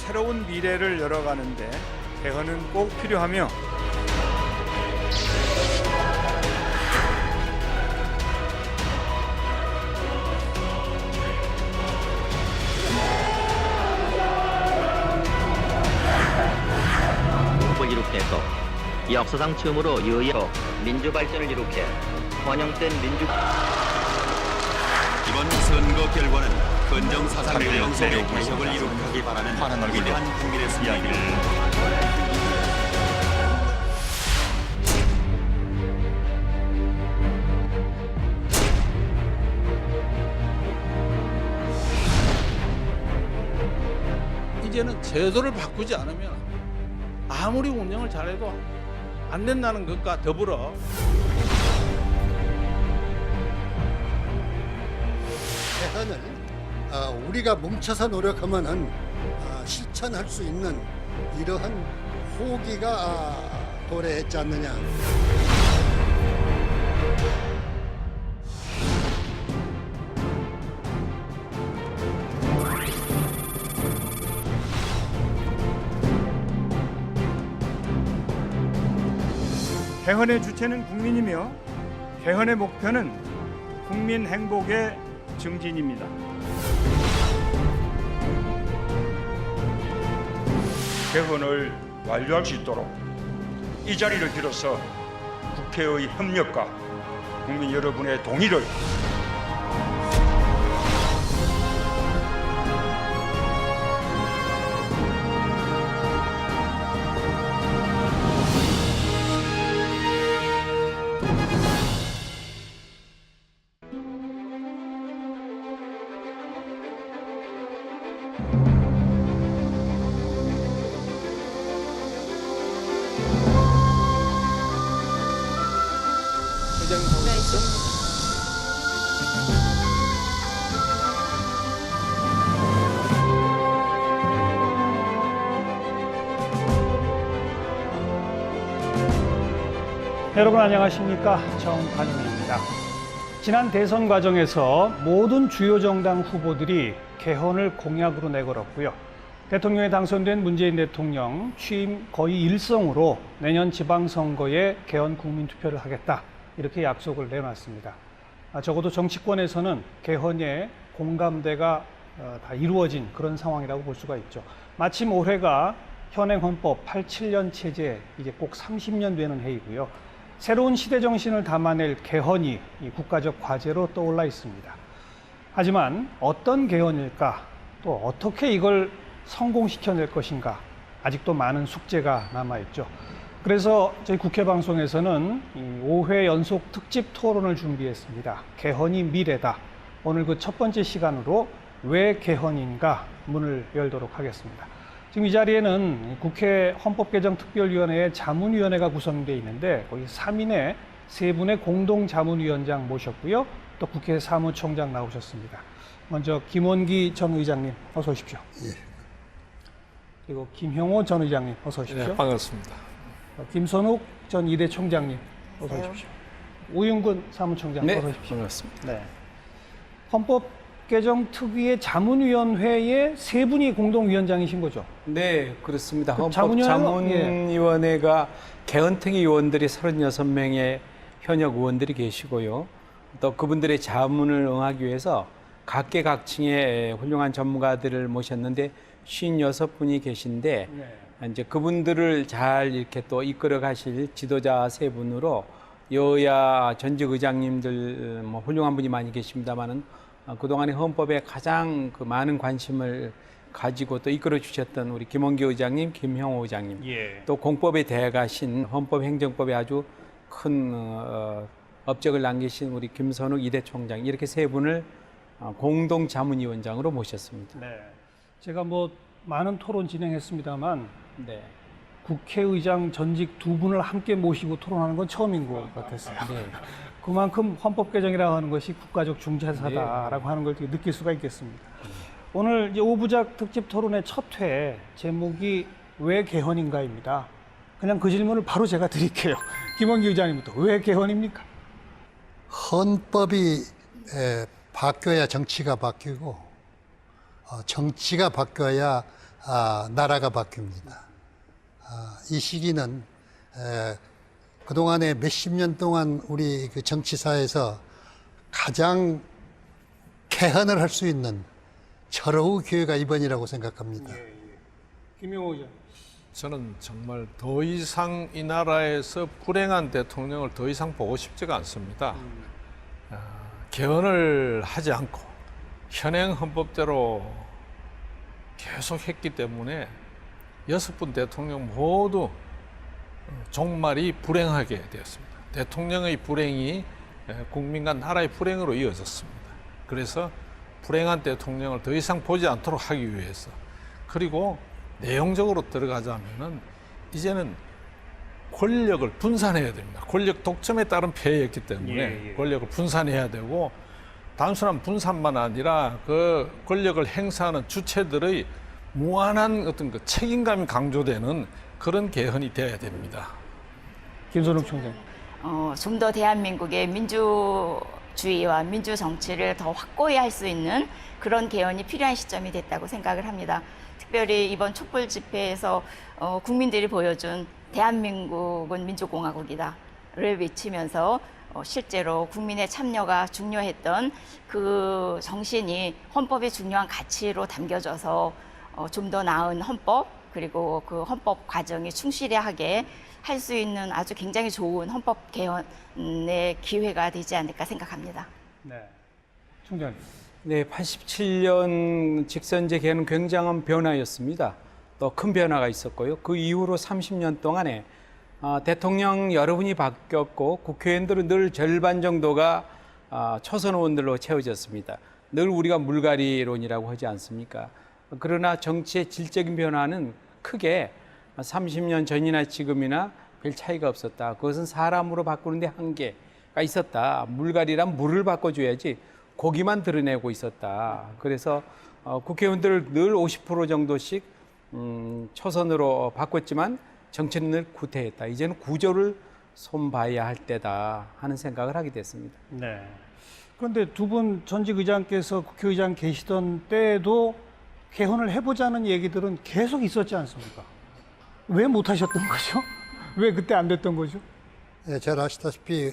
새로운 미래를 열어가는데 개헌은 꼭 필요하며 이룩해서 역사상 처음으로 여야 민주발전을 이룩해 번영된 민주 이번 선거 결과는 헌정사상의 영성의 개혁을 이룩하기 바라는 위대한 국민의 이야기를 이제는 제도를 바꾸지 않으면 아무리 운영을 잘해도 안 된다는 것과 더불어 개헌을 우리가 뭉쳐서 노력하면 실천할 수 있는 이러한 호기가 도래했지 않느냐. 개헌의 주체는 국민이며 개헌의 목표는 국민 행복의 증진입니다. 개헌을 완료할 수 있도록 이 자리를 빌어서 국회의 협력과 국민 여러분의 동의를 여러분 안녕하십니까, 정관임입니다. 지난 대선 과정에서 모든 주요 정당 후보들이 개헌을 공약으로 내걸었고요. 대통령에 당선된 문재인 대통령 취임 거의 일성으로 내년 지방선거에 개헌 국민투표를 하겠다, 이렇게 약속을 내놨습니다. 적어도 정치권에서는 개헌의 공감대가 다 이루어진 그런 상황이라고 볼 수가 있죠. 마침 올해가 현행헌법 87년 체제 이제 꼭 30년 되는 해이고요. 새로운 시대 정신을 담아낼 개헌이 국가적 과제로 떠올라 있습니다. 하지만 어떤 개헌일까, 또 어떻게 이걸 성공시켜낼 것인가, 아직도 많은 숙제가 남아있죠. 그래서 저희 국회 방송에서는 5회 연속 특집 토론을 준비했습니다. 개헌이 미래다. 오늘 그 첫 번째 시간으로 왜 개헌인가 문을 열도록 하겠습니다. 지금 이 자리에는 국회 헌법개정특별위원회의 자문위원회가 구성되어 있는데 거기 3인의 세 분의 공동자문위원장 모셨고요. 또 국회 사무총장 나오셨습니다. 먼저 김원기 전 의장님 어서 오십시오. 예. 그리고 김형호 전 의장님 어서 오십시오. 네, 반갑습니다. 김선욱 전 이대 총장님 어서 오십시오. 우윤근 사무총장 네, 어서 오십시오. 반갑습니다. 네. 헌법개정특위의 자문위원회에 세 분이 공동위원장이신 거죠? 네, 그렇습니다. 그 헌법자문위원회가 개헌특위 의원들이 36명의 현역 의원들이 계시고요. 또 그분들의 자문을 응하기 위해서 각계각층의 훌륭한 전문가들을 모셨는데 56분이 계신데 이제 그분들을 잘 이렇게 또 이끌어 가실 지도자 세 분으로 여야 전직 의장님들 뭐 훌륭한 분이 많이 계십니다만은 그동안에 헌법에 가장 그 많은 관심을 가지고 또 이끌어 주셨던 우리 김원기 의장님, 김형호 의장님, 또 공법에 대가신 헌법행정법에 아주 큰 업적을 남기신 우리 김선욱 이대 총장, 이렇게 세 분을 공동 자문위원장으로 모셨습니다. 네. 제가 뭐 많은 토론 진행했습니다만 네. 국회의장 전직 두 분을 함께 모시고 토론하는 건 처음인 것 같았어요. 네. 그만큼 헌법 개정이라고 하는 것이 국가적 중차사다라고 하는 걸 느낄 수가 있겠습니다. 오늘 이제 5부작 특집 토론의 첫 회 제목이 왜 개헌인가입니다. 그냥 그 질문을 바로 제가 드릴게요. 김원기 의장님부터 왜 개헌입니까? 헌법이 바뀌어야 정치가 바뀌고 정치가 바뀌어야 나라가 바뀝니다. 이 시기는 그동안에 몇십 년 동안 우리 그 정치사에서 가장 개헌을 할 수 있는 절호의 기회가 이번이라고 생각합니다. 김용호 의원. 저는 정말 더 이상 이 나라에서 불행한 대통령을 더 이상 보고 싶지가 않습니다. 개헌을 하지 않고 현행 헌법대로 계속 했기 때문에 6분 대통령 모두 종말이 불행하게 되었습니다. 대통령의 불행이 국민과 나라의 불행으로 이어졌습니다. 그래서 불행한 대통령을 더 이상 보지 않도록 하기 위해서, 그리고 내용적으로 들어가자면은 이제는 권력을 분산해야 됩니다. 권력 독점에 따른 폐해였기 때문에 권력을 분산해야 되고, 단순한 분산만 아니라 그 권력을 행사하는 주체들의 무한한 어떤 그 책임감이 강조되는 그런 개헌이 되어야 됩니다. 김선욱 총장. 좀 더 대한민국의 민주주의와 민주 정치를 더 확고히 할 수 있는 그런 개헌이 필요한 시점이 됐다고 생각을 합니다. 특별히 이번 촛불 집회에서 국민들이 보여준 대한민국은 민주공화국이다를 외치면서 실제로 국민의 참여가 중요했던 그 정신이 헌법의 중요한 가치로 담겨져서 좀 더 나은 헌법, 그리고 그 헌법 과정이 충실하게 할 수 있는 아주 굉장히 좋은 헌법 개헌의 기회가 되지 않을까 생각합니다. 네. 총장님. 네, 87년 직선제 개헌은 굉장한 변화였습니다. 또 큰 변화가 있었고요. 그 이후로 30년 동안에 대통령 여러분이 바뀌었고 국회의원들은 늘 절반 정도가 초선 의원들로 채워졌습니다. 늘 우리가 물갈이론이라고 하지 않습니까? 그러나 정치의 질적인 변화는 크게 30년 전이나 지금이나 별 차이가 없었다. 그것은 사람으로 바꾸는데 한계가 있었다. 물갈이란 물을 바꿔줘야지 고기만 드러내고 있었다. 그래서 국회의원들을 늘 50% 정도씩 초선으로 바꿨지만 정치는 늘 구태했다. 이제는 구조를 손봐야 할 때다 하는 생각을 하게 됐습니다. 네. 그런데 두 분 전직 의장께서 국회의장 계시던 때에도 개헌을 해보자는 얘기들은 계속 있었지 않습니까? 왜 못하셨던 거죠? 왜 그때 안 됐던 거죠? 잘 아시다시피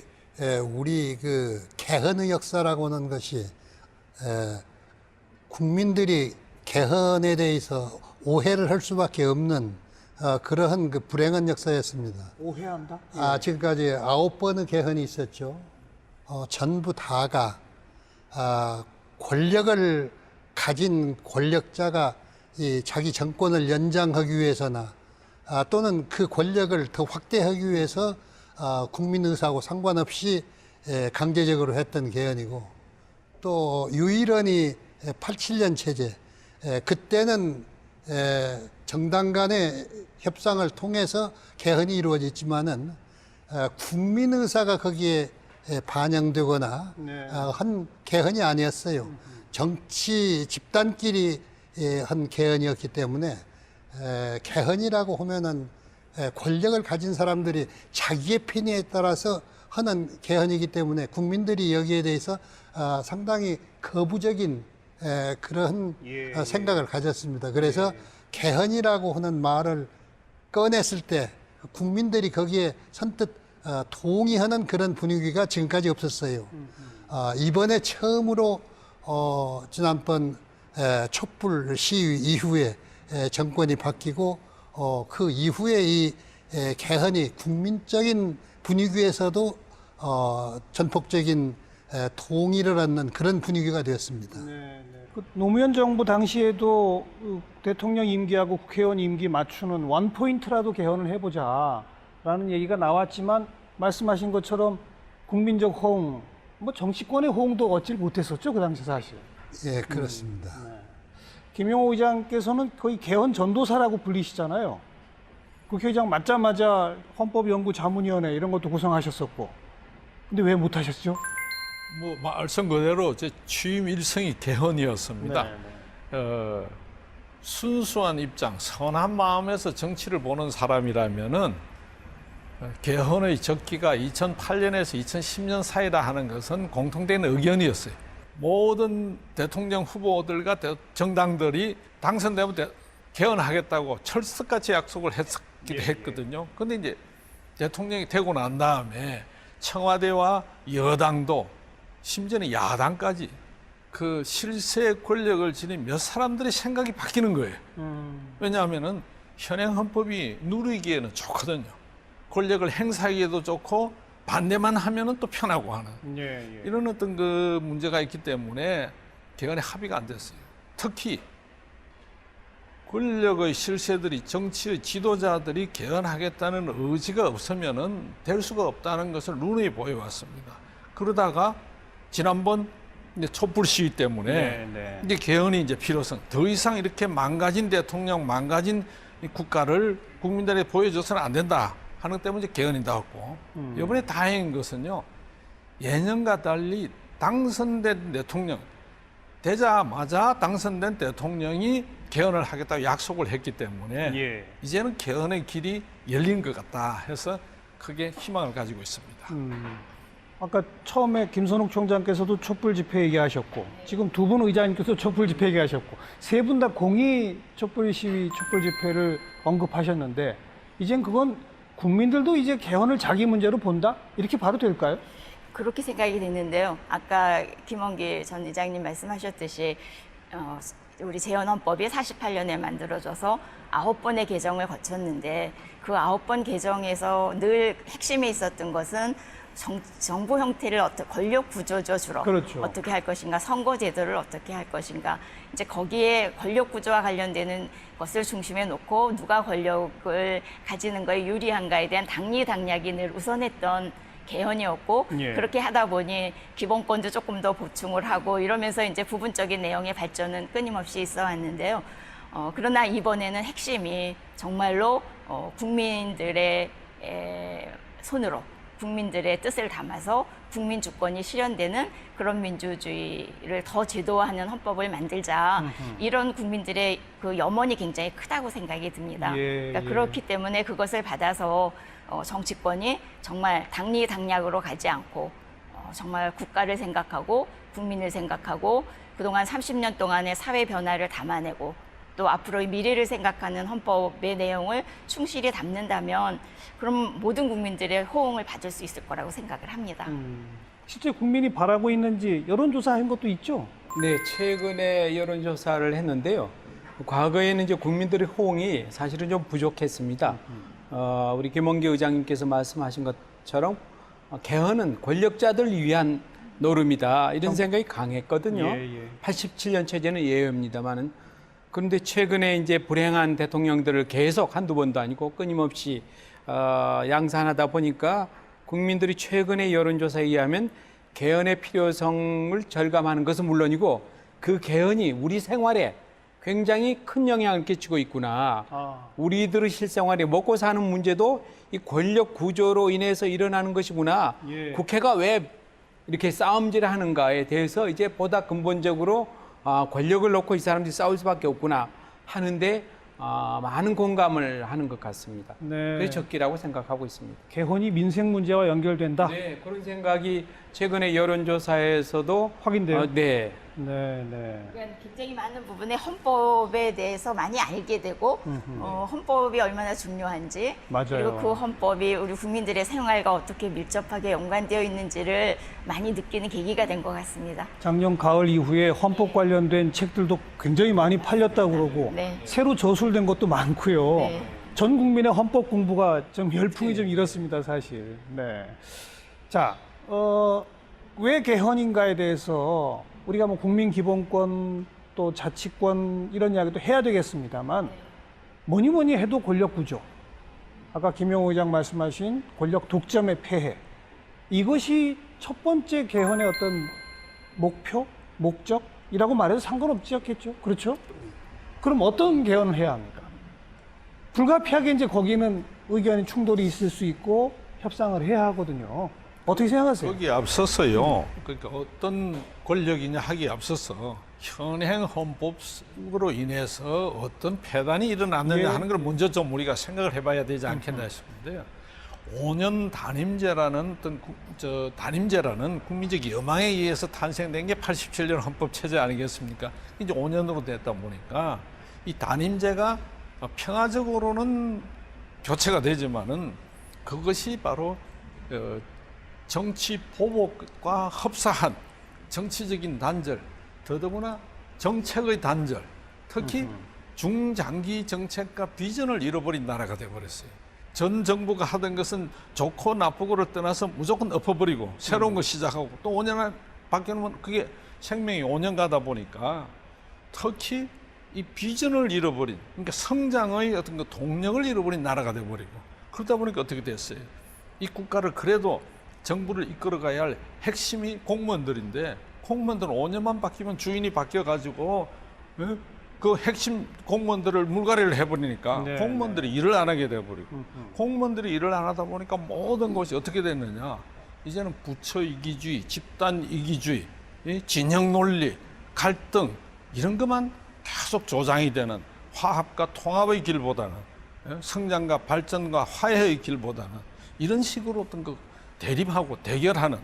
우리 그 개헌의 역사라고 하는 것이 국민들이 개헌에 대해서 오해를 할 수밖에 없는 그러한 그 불행한 역사였습니다. 오해한다? 지금까지 9번의 개헌이 있었죠. 전부 다가 권력을 가진 권력자가 이 자기 정권을 연장하기 위해서나 또는 그 권력을 더 확대하기 위해서 국민 의사하고 상관없이 강제적으로 했던 개헌이고, 또 유일한이 87년 체제, 그때는 정당 간의 협상을 통해서 개헌이 이루어졌지만은 국민 의사가 거기에 반영되거나 한 개헌이 아니었어요. 정치 집단끼리 한 개헌이었기 때문에 개헌이라고 하면은 권력을 가진 사람들이 자기의 편의에 따라서 하는 개헌이기 때문에 국민들이 여기에 대해서 상당히 거부적인 그런 생각을 가졌습니다. 그래서 개헌이라고 하는 말을 꺼냈을 때 국민들이 거기에 선뜻 동의하는 그런 분위기가 지금까지 없었어요. 이번에 처음으로 지난번 촛불 시위 이후에 정권이 바뀌고 그 이후에 이 개헌이 국민적인 분위기에서도 전폭적인 동의를 얻는 그런 분위기가 되었습니다. 그 노무현 정부 당시에도 대통령 임기하고 국회의원 임기 맞추는 원포인트라도 개헌을 해보자라는 얘기가 나왔지만 말씀하신 것처럼 국민적 호응, 뭐 정치권의 호응도 얻질 못했었죠, 그 당시 사실. 예, 그렇습니다. 김용호 의장께서는 거의 개헌 전도사라고 불리시잖아요. 국회의장 맞자마자 헌법연구자문위원회 이런 것도 구성하셨었고. 근데 왜 못하셨죠? 뭐 말씀 그대로 제 취임 일성이 개헌이었습니다. 순수한 입장, 선한 마음에서 정치를 보는 사람이라면은 개헌의 적기가 2008년에서 2010년 사이다 하는 것은 공통된 의견이었어요. 모든 대통령 후보들과 정당들이 당선되면 개헌하겠다고 철석같이 약속을 했기도 했거든요. 근데 이제 대통령이 되고 난 다음에 청와대와 여당도 심지어는 야당까지 그 실세 권력을 지닌 몇 사람들의 생각이 바뀌는 거예요. 왜냐하면은 현행 헌법이 누리기에는 좋거든요. 권력을 행사하기에도 좋고 반대만 하면은 또 편하고 하는 이런 어떤 그 문제가 있기 때문에 개헌에 합의가 안 됐어요. 특히 권력의 실세들이 정치의 지도자들이 개헌하겠다는 의지가 없으면은 될 수가 없다는 것을 눈에 보여왔습니다. 그러다가 지난번 이제 촛불 시위 때문에 이제 개헌이 이제 필요성, 더 이상 이렇게 망가진 대통령, 망가진 이 국가를 국민들에게 보여줘서는 안 된다 하는 것 때문에 이제 개헌이 나왔고 이번에 다행인 것은요, 예년과 달리 당선된 대통령 되자마자 당선된 대통령이 개헌을 하겠다고 약속을 했기 때문에 이제는 개헌의 길이 열린 것 같다 해서 크게 희망을 가지고 있습니다. 아까 처음에 김선욱 총장께서도 촛불 집회 얘기하셨고 지금 두 분 의장님께서 촛불 집회 얘기하셨고 세 분 다 공히 촛불 시위, 촛불 집회를 언급하셨는데 이젠 그건 국민들도 이제 개헌을 자기 문제로 본다? 이렇게 봐도 될까요? 그렇게 생각이 되는데요. 아까 김원기 전 의장님 말씀하셨듯이 우리 재헌헌법이 48년에 만들어져서 9번의 개정을 거쳤는데 그 9번 개정에서 늘 핵심에 있었던 것은 정부 형태를 권력 구조죠, 주로. 그렇죠. 어떻게 할 것인가, 선거 제도를 어떻게 할 것인가. 이제 거기에 권력 구조와 관련되는 것을 중심에 놓고 누가 권력을 가지는 거에 유리한가에 대한 당리당략이 늘 우선했던 개헌이었고 그렇게 하다 보니 기본권도 조금 더 보충을 하고 이러면서 이제 부분적인 내용의 발전은 끊임없이 있어 왔는데요. 그러나 이번에는 핵심이 정말로 국민들의 손으로 국민들의 뜻을 담아서 국민 주권이 실현되는 그런 민주주의를 더 제도화하는 헌법을 만들자. 이런 국민들의 그 염원이 굉장히 크다고 생각이 듭니다. 그러니까 그렇기 때문에 그것을 받아서 정치권이 정말 당리당략으로 가지 않고 정말 국가를 생각하고 국민을 생각하고 그동안 30년 동안의 사회 변화를 담아내고 또 앞으로의 미래를 생각하는 헌법의 내용을 충실히 담는다면 그럼 모든 국민들의 호응을 받을 수 있을 거라고 생각을 합니다. 실제 국민이 바라고 있는지 여론조사한 것도 있죠? 네, 최근에 여론조사를 했는데요. 과거에는 이제 국민들의 호응이 사실은 좀 부족했습니다. 우리 김원기 의장님께서 말씀하신 것처럼 개헌은 권력자들 위한 노름이다 이런 생각이 강했거든요. 87년 체제는 예외입니다만은 그런데 최근에 이제 불행한 대통령들을 계속 한두 번도 아니고 끊임없이 양산하다 보니까 국민들이 최근의 여론조사에 의하면 개헌의 필요성을 절감하는 것은 물론이고 그 개헌이 우리 생활에 굉장히 큰 영향을 끼치고 있구나. 우리들의 실생활에 먹고 사는 문제도 이 권력 구조로 인해서 일어나는 것이구나. 국회가 왜 이렇게 싸움질을 하는가에 대해서 이제 보다 근본적으로 권력을 놓고 이 사람들이 싸울 수밖에 없구나 하는데 많은 공감을 하는 것 같습니다. 그래서 적기라고 생각하고 있습니다. 개헌이 민생 문제와 연결된다? 네, 그런 생각이 최근에 여론조사에서도 확인돼요? 네. 그러니까 굉장히 많은 부분에 헌법에 대해서 많이 알게 되고 헌법이 얼마나 중요한지 맞아요. 그리고 그 헌법이 우리 국민들의 생활과 어떻게 밀접하게 연관되어 있는지를 많이 느끼는 계기가 된 것 같습니다. 작년 가을 이후에 헌법 관련된 책들도 굉장히 많이 팔렸다고 그러고 새로 저술된 것도 많고요. 전 국민의 헌법 공부가 좀 열풍이 좀 일었습니다, 사실. 자, 왜 개헌인가에 대해서 우리가 뭐 국민 기본권 또 자치권 이런 이야기도 해야 되겠습니다만 뭐니 해도 권력 구조. 아까 김영호 의장 말씀하신 권력 독점의 폐해. 이것이 첫 번째 개헌의 어떤 목표, 목적이라고 말해도 상관없지 않겠죠? 그렇죠? 그럼 어떤 개헌을 해야 합니까? 불가피하게 이제 거기는 의견의 충돌이 있을 수 있고 협상을 해야 하거든요. 어떻게 생각하세요? 거기에 앞서서요. 그러니까 어떤 권력이냐 하기에 앞서서 현행 헌법으로 인해서 어떤 폐단이 일어났느냐 하는 걸 먼저 좀 우리가 생각을 해봐야 되지 않겠나 싶은데요. 5년 단임제라는 단임제라는 국민적 여망에 의해서 탄생된 게 87년 헌법 체제 아니겠습니까? 이제 5년으로 됐다 보니까 이 단임제가 평화적으로는 교체가 되지만은 그것이 바로 정치 보복과 흡사한 정치적인 단절, 더더구나 정책의 단절, 특히 중장기 정책과 비전을 잃어버린 나라가 되어버렸어요. 전 정부가 하던 것은 좋고 나쁘고를 떠나서 무조건 엎어버리고 새로운 거 시작하고 또 5년 바뀌면 그게 생명이 5년 가다 보니까 특히 이 비전을 잃어버린, 그러니까 성장의 어떤 그 동력을 잃어버린 나라가 되어버리고, 그러다 보니까 어떻게 됐어요? 이 국가를 그래도 정부를 이끌어가야 할 핵심이 공무원들인데, 공무원들은 5년만 바뀌면 주인이 바뀌어가지고 그 핵심 공무원들을 물갈이를 해버리니까 네, 공무원들이 일을 안 하게 돼버리고, 공무원들이 일을 안 하다 보니까 모든 것이 어떻게 됐느냐, 이제는 부처 이기주의, 집단 이기주의, 진영 논리, 갈등 이런 것만 계속 조장이 되는, 화합과 통합의 길보다는 성장과 발전과 화해의 길보다는 이런 식으로 어떤 그 대립하고 대결하는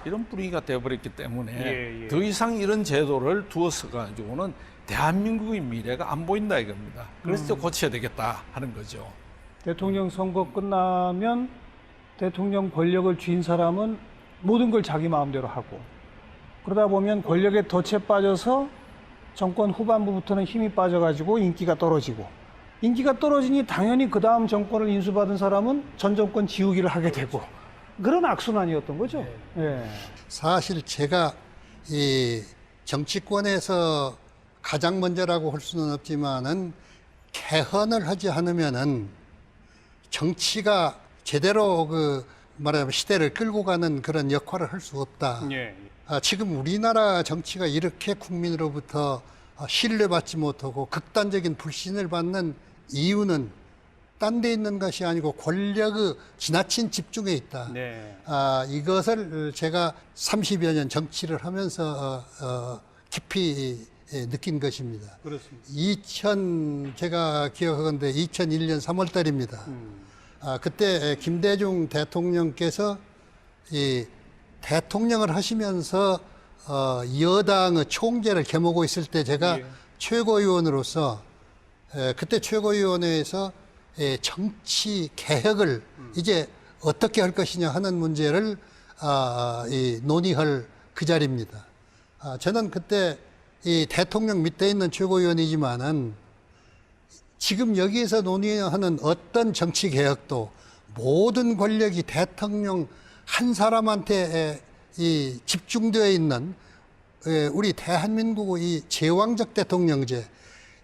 이런 분위기가 되어버렸기 때문에 더 이상 이런 제도를 두어서 가지고는 대한민국의 미래가 안 보인다 이겁니다. 그래서 고쳐야 되겠다 하는 거죠. 대통령 선거 끝나면 대통령 권력을 쥔 사람은 모든 걸 자기 마음대로 하고, 그러다 보면 권력에 덫에 빠져서 정권 후반부부터는 힘이 빠져가지고 인기가 떨어지고, 인기가 떨어지니 당연히 그 다음 정권을 인수받은 사람은 전 정권 지우기를 하게 되고, 그런 악순환이었던 거죠. 예. 사실 제가 이 정치권에서 가장 먼저라고 할 수는 없지만은 개헌을 하지 않으면은 정치가 제대로 그 말하자면 시대를 끌고 가는 그런 역할을 할 수 없다. 예. 지금 우리나라 정치가 이렇게 국민으로부터 신뢰받지 못하고 극단적인 불신을 받는 이유는 딴 데 있는 것이 아니고 권력의 지나친 집중에 있다. 네. 이것을 제가 30여 년 정치를 하면서 깊이 느낀 것입니다. 그렇습니다. 제가 기억하건대 2001년 3월 달입니다. 그때 김대중 대통령께서 이 대통령을 하시면서 여당의 총재를 겸하고 있을 때 제가 최고위원으로서 그때 최고위원회에서 정치 개혁을 이제 어떻게 할 것이냐 하는 문제를 논의할 그 자리입니다. 저는 그때 이 대통령 밑에 있는 최고위원이지만은 지금 여기에서 논의하는 어떤 정치 개혁도 모든 권력이 대통령 한 사람한테 집중되어 있는 우리 대한민국의 이 제왕적 대통령제,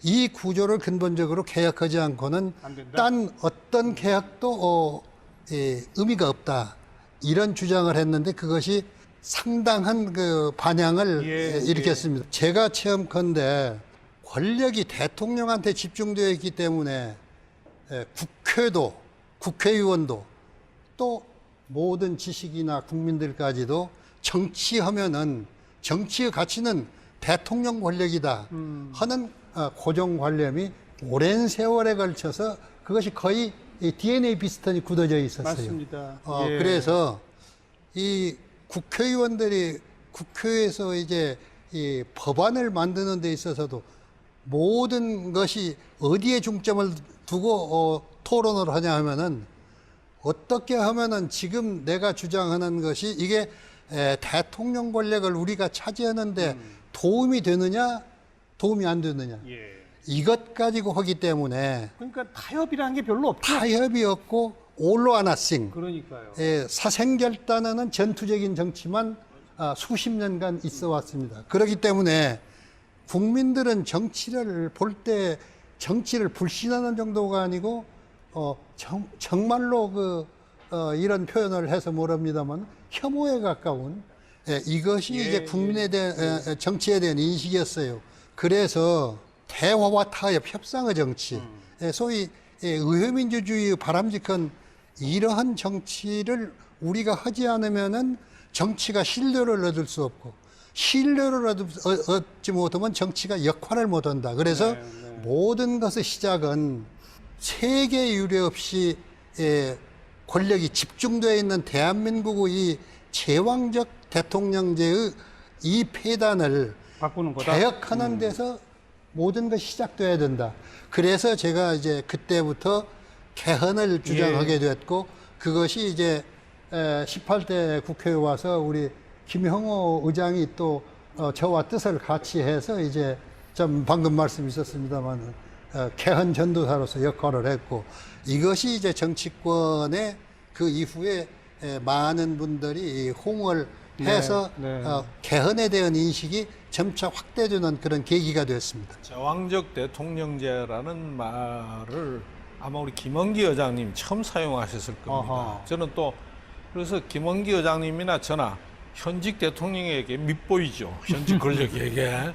이 구조를 근본적으로 개혁하지 않고는 딴 어떤 개혁도 의미가 없다, 이런 주장을 했는데 그것이 상당한 그 반향을 일으켰습니다. 제가 체험컨대 권력이 대통령한테 집중되어 있기 때문에 국회도, 국회의원도, 또 모든 지식이나 국민들까지도 정치하면은 정치의 가치는 대통령 권력이다 하는 고정관념이 오랜 세월에 걸쳐서 그것이 거의 DNA 비슷하게 굳어져 있었어요. 맞습니다. 그래서 이 국회의원들이 국회에서 이제 이 법안을 만드는 데 있어서도 모든 것이 어디에 중점을 두고 토론을 하냐 하면은 어떻게 하면은 지금 내가 주장하는 것이 이게 대통령 권력을 우리가 차지하는데 도움이 되느냐, 도움이 안 되느냐. 이것 가지고 하기 때문에. 그러니까 타협이라는 게 별로 없죠. 타협이 없고 all or nothing. 그러니까요. 사생결단하는 전투적인 정치만 수십 년간 있어 왔습니다. 그렇기 때문에 국민들은 정치를 볼 때 정치를 불신하는 정도가 아니고 정말로 이런 표현을 해서 모릅니다만 혐오에 가까운 이것이 이제 국민에 대한 정치에 대한 인식이었어요. 그래서 대화와 타협, 협상의 정치, 소위 의회민주주의의 바람직한 이러한 정치를 우리가 하지 않으면은 정치가 신뢰를 얻을 수 없고, 신뢰를 얻지 못하면 정치가 역할을 못한다. 그래서 모든 것의 시작은 세계 유례 없이 권력이 집중되어 있는 대한민국의 이 제왕적 대통령제의 이 폐단을 바꾸는 거다. 개혁하는 데서 모든 것이 시작돼야 된다. 그래서 제가 이제 그때부터 개헌을 주장하게 됐고 그것이 이제 18대 국회에 와서 우리 김형호 의장이 또 저와 뜻을 같이 해서 이제 좀 방금 말씀 있었습니다만 개헌 전도사로서 역할을 했고 이것이 이제 정치권의 그 이후에 많은 분들이 홍을 해서 개헌에 대한 인식이 점차 확대되는 그런 계기가 됐습니다. 제왕적 대통령제라는 말을 아마 우리 김원기 의장님 처음 사용하셨을 겁니다. 아하. 저는 또 그래서 김원기 의장님이나 저나 현직 대통령에게 밉보이죠. 현직 권력에게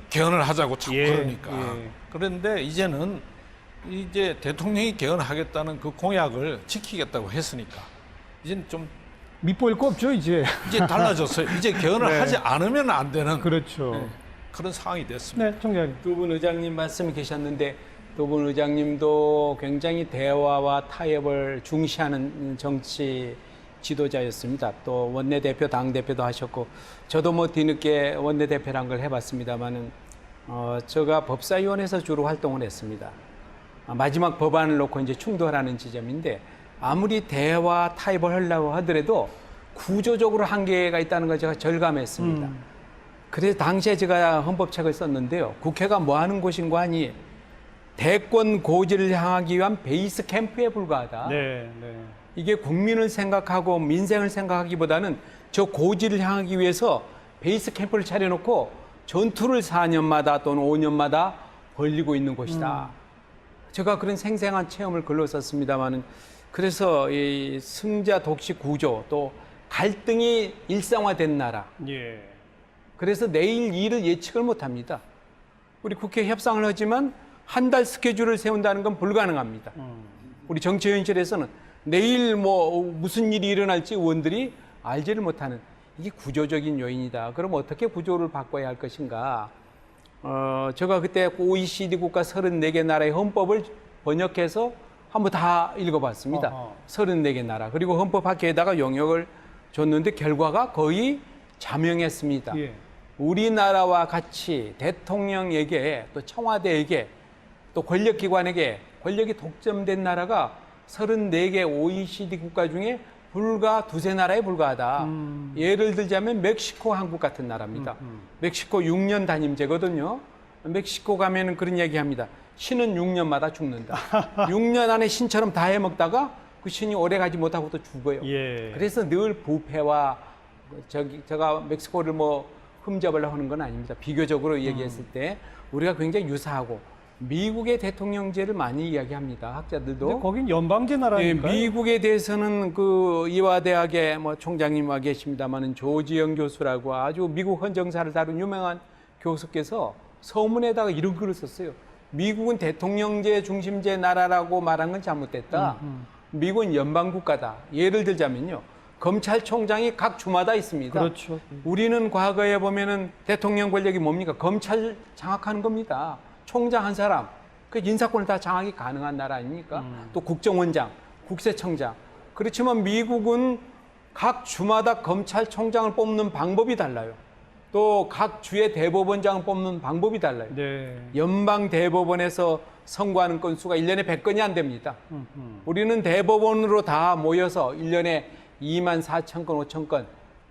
개헌을 하자고 자꾸 그러니까. 그런데 이제는 이제 대통령이 개헌하겠다는 그 공약을 지키겠다고 했으니까 이제는 좀 밑보일 거 없죠, 이제. 달라졌어요. 이제 개헌을 하지 않으면 안 되는 그렇죠. 그런 상황이 됐습니다. 네, 총장님. 두 분 의장님 말씀이 계셨는데 두 분 의장님도 굉장히 대화와 타협을 중시하는 정치 지도자였습니다. 또 원내대표, 당대표도 하셨고 저도 뭐 뒤늦게 원내대표란 걸 해봤습니다만은 제가 법사위원회에서 주로 활동을 했습니다. 마지막 법안을 놓고 이제 충돌하는 지점인데 아무리 대화 타협을 하려고 하더라도 구조적으로 한계가 있다는 걸 제가 절감했습니다. 그래서 당시에 제가 헌법책을 썼는데요. 국회가 뭐 하는 곳인가 하니 대권 고지를 향하기 위한 베이스 캠프에 불과하다. 네. 이게 국민을 생각하고 민생을 생각하기보다는 저 고지를 향하기 위해서 베이스 캠프를 차려놓고 전투를 4년마다 또는 5년마다 벌리고 있는 곳이다. 제가 그런 생생한 체험을 글로 썼습니다마는 그래서 이 승자 독식 구조 또 갈등이 일상화된 나라. 예. 그래서 내일 일을 예측을 못합니다. 우리 국회 협상을 하지만 한 달 스케줄을 세운다는 건 불가능합니다. 우리 정치 현실에서는 내일 뭐 무슨 일이 일어날지 의원들이 알지를 못하는 이게 구조적인 요인이다. 그럼 어떻게 구조를 바꿔야 할 것인가? 제가 그때 OECD 국가 34개 나라의 헌법을 번역해서 한번 다 읽어봤습니다. 34개 나라. 그리고 헌법학회에다가 영역을 줬는데 결과가 거의 자명했습니다. 예. 우리나라와 같이 대통령에게 또 청와대에게 또 권력기관에게 권력이 독점된 나라가 34개 OECD 국가 중에 불과 두세 나라에 불과하다. 예를 들자면 멕시코, 한국 같은 나라입니다. 멕시코 6년 단임제거든요. 멕시코 가면은 그런 얘기합니다. 신은 6년마다 죽는다. 6년 안에 신처럼 다 해먹다가 그 신이 오래 가지 못하고 또 죽어요. 예. 그래서 늘 부패와 제가 멕시코를 뭐 흠잡으려고 하는 건 아닙니다. 비교적으로 얘기했을 때 우리가 굉장히 유사하고 미국의 대통령제를 많이 이야기합니다. 학자들도. 근데 거긴 연방제 나라니까요. 네, 미국에 대해서는 그 이화대학의 뭐 총장님 와 계십니다만은 조지영 교수라고 아주 미국 헌정사를 다룬 유명한 교수께서 서문에다가 이런 글을 썼어요. 미국은 대통령제 중심제 나라라고 말한 건 잘못됐다. 미국은 연방국가다. 예를 들자면요. 검찰총장이 각 주마다 있습니다. 그렇죠. 우리는 과거에 보면은 대통령 권력이 뭡니까? 검찰 장악하는 겁니다. 총장 한 사람, 그 인사권을 다 장악이 가능한 나라 아닙니까? 또 국정원장, 국세청장. 그렇지만 미국은 각 주마다 검찰총장을 뽑는 방법이 달라요. 또 각 주의 대법원장을 뽑는 방법이 달라요. 네. 연방 대법원에서 선고하는 건수가 1년에 100건이 안 됩니다. 우리는 대법원으로 다 모여서 1년에 2만 4천 건, 5천 건.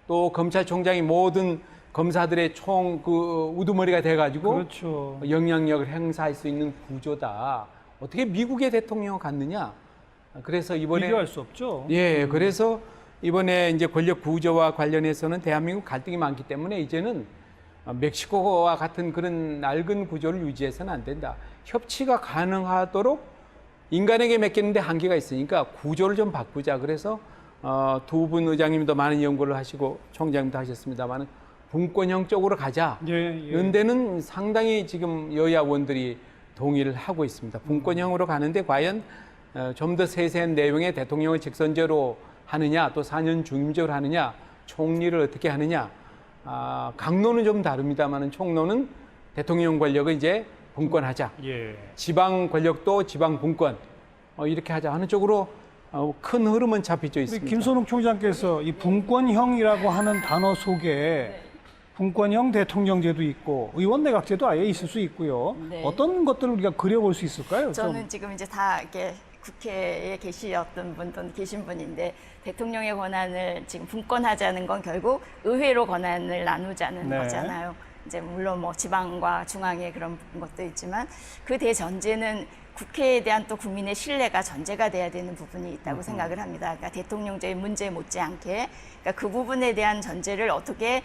또 검찰총장이 모든 검사들의 총 그 우두머리가 돼가지고 그렇죠. 영향력을 행사할 수 있는 구조다. 어떻게 미국의 대통령을 갖느냐? 그래서 이번에 비교할 수 없죠. 예, 그래서 이번에 이제 권력 구조와 관련해서는 대한민국 갈등이 많기 때문에 이제는 멕시코와 같은 그런 낡은 구조를 유지해서는 안 된다. 협치가 가능하도록 인간에게 맡기는데 한계가 있으니까 구조를 좀 바꾸자. 그래서 두 분 의장님도 많은 연구를 하시고 총장님도 하셨습니다만 분권형 쪽으로 가자. 이런 데는 상당히 지금 여야 의원들이 동의를 하고 있습니다. 분권형으로 가는데 과연 좀 더 세세한 내용의 대통령을 직선제로 하느냐, 또 4년 중임제로 하느냐, 총리를 어떻게 하느냐. 강론은 좀 다릅니다만 총론은 대통령 권력을 이제 분권하자. 예. 지방 권력도 지방 분권 이렇게 하자 하는 쪽으로 큰 흐름은 잡혀져 있습니다. 김선욱 총장께서 이 분권형이라고 하는 단어 속에 분권형 대통령제도 있고 의원 내각제도 아예 있을 수 있고요. 네. 어떤 것들을 우리가 그려볼 수 있을까요? 저는 지금 이제 다 이렇게 국회에 계시었던 분도 계신 분인데 대통령의 권한을 지금 분권하자는 건 결국 의회로 권한을 나누자는 네. 거잖아요. 이제 물론 뭐 지방과 중앙의 그런 것도 있지만 그 대전제는 국회에 대한 또 국민의 신뢰가 전제가 돼야 되는 부분이 있다고 생각을 합니다. 그러니까 대통령제의 문제 못지않게 그러니까 그 부분에 대한 전제를 어떻게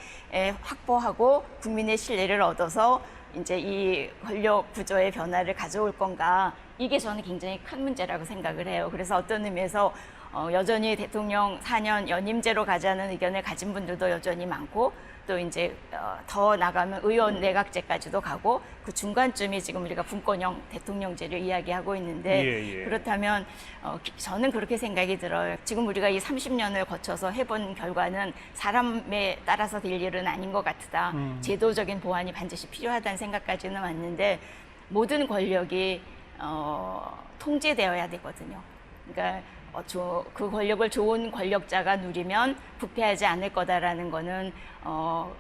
확보하고 국민의 신뢰를 얻어서 이제 이 권력 구조의 변화를 가져올 건가 이게 저는 굉장히 큰 문제라고 생각을 해요. 그래서 어떤 의미에서 여전히 대통령 4년 연임제로 가자는 의견을 가진 분들도 여전히 많고 또 이제 더 나가면 의원 내각제까지도 가고 그 중간쯤이 지금 우리가 분권형 대통령제를 이야기하고 있는데 그렇다면 저는 그렇게 생각이 들어요. 지금 우리가 이 30년을 거쳐서 해본 결과는 사람에 따라서 될 일은 아닌 것 같다. 제도적인 보완이 반드시 필요하다는 생각까지는 왔는데 모든 권력이 통제되어야 되거든요. 그러니까 그 권력을 좋은 권력자가 누리면 부패하지 않을 거다라는 거는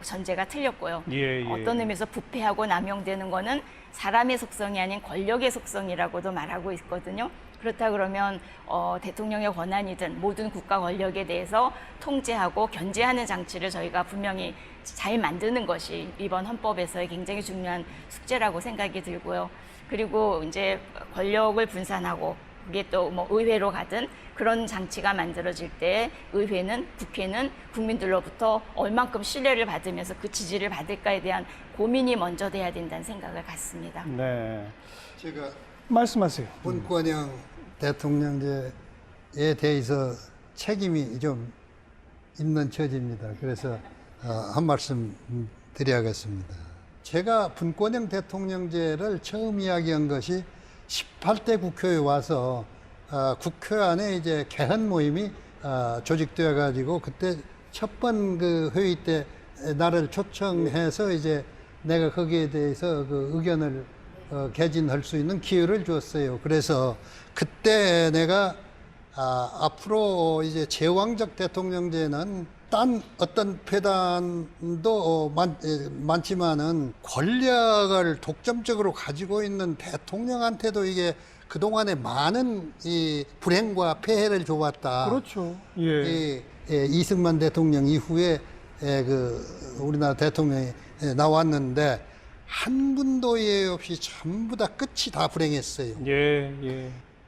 전제가 틀렸고요. 어떤 의미에서 부패하고 남용되는 거는 사람의 속성이 아닌 권력의 속성이라고도 말하고 있거든요. 그렇다 그러면 대통령의 권한이든 모든 국가 권력에 대해서 통제하고 견제하는 장치를 저희가 분명히 잘 만드는 것이 이번 헌법에서의 굉장히 중요한 숙제라고 생각이 들고요. 그리고 이제 권력을 분산하고 그게 또 뭐 의회로 가든 그런 장치가 만들어질 때 의회는 국회는 국민들로부터 얼만큼 신뢰를 받으면서 그 지지를 받을까에 대한 고민이 먼저 돼야 된다는 생각을 갖습니다. 네. 제가 말씀하세요. 분권형 대통령제에 대해서 책임이 좀 있는 처지입니다. 그래서 한 말씀 드려야겠습니다. 제가 분권형 대통령제를 처음 이야기한 것이 18대 국회에 와서 국회 안에 이제 개헌 모임이 조직되어 가지고 그때 첫 번 그 회의 때 나를 초청해서 이제 내가 거기에 대해서 그 의견을 개진할 수 있는 기회를 줬어요. 그래서 그때 내가 앞으로 이제 제왕적 대통령제는 딴 어떤 폐단도 많지만은 권력을 독점적으로 가지고 있는 대통령한테도 이게 그동안에 많은 이 불행과 폐해를 줘왔다. 그렇죠. 이승만 대통령 이후에 그 우리나라 대통령이 나왔는데 한 분도 예외 없이 전부 다 끝이 다 불행했어요.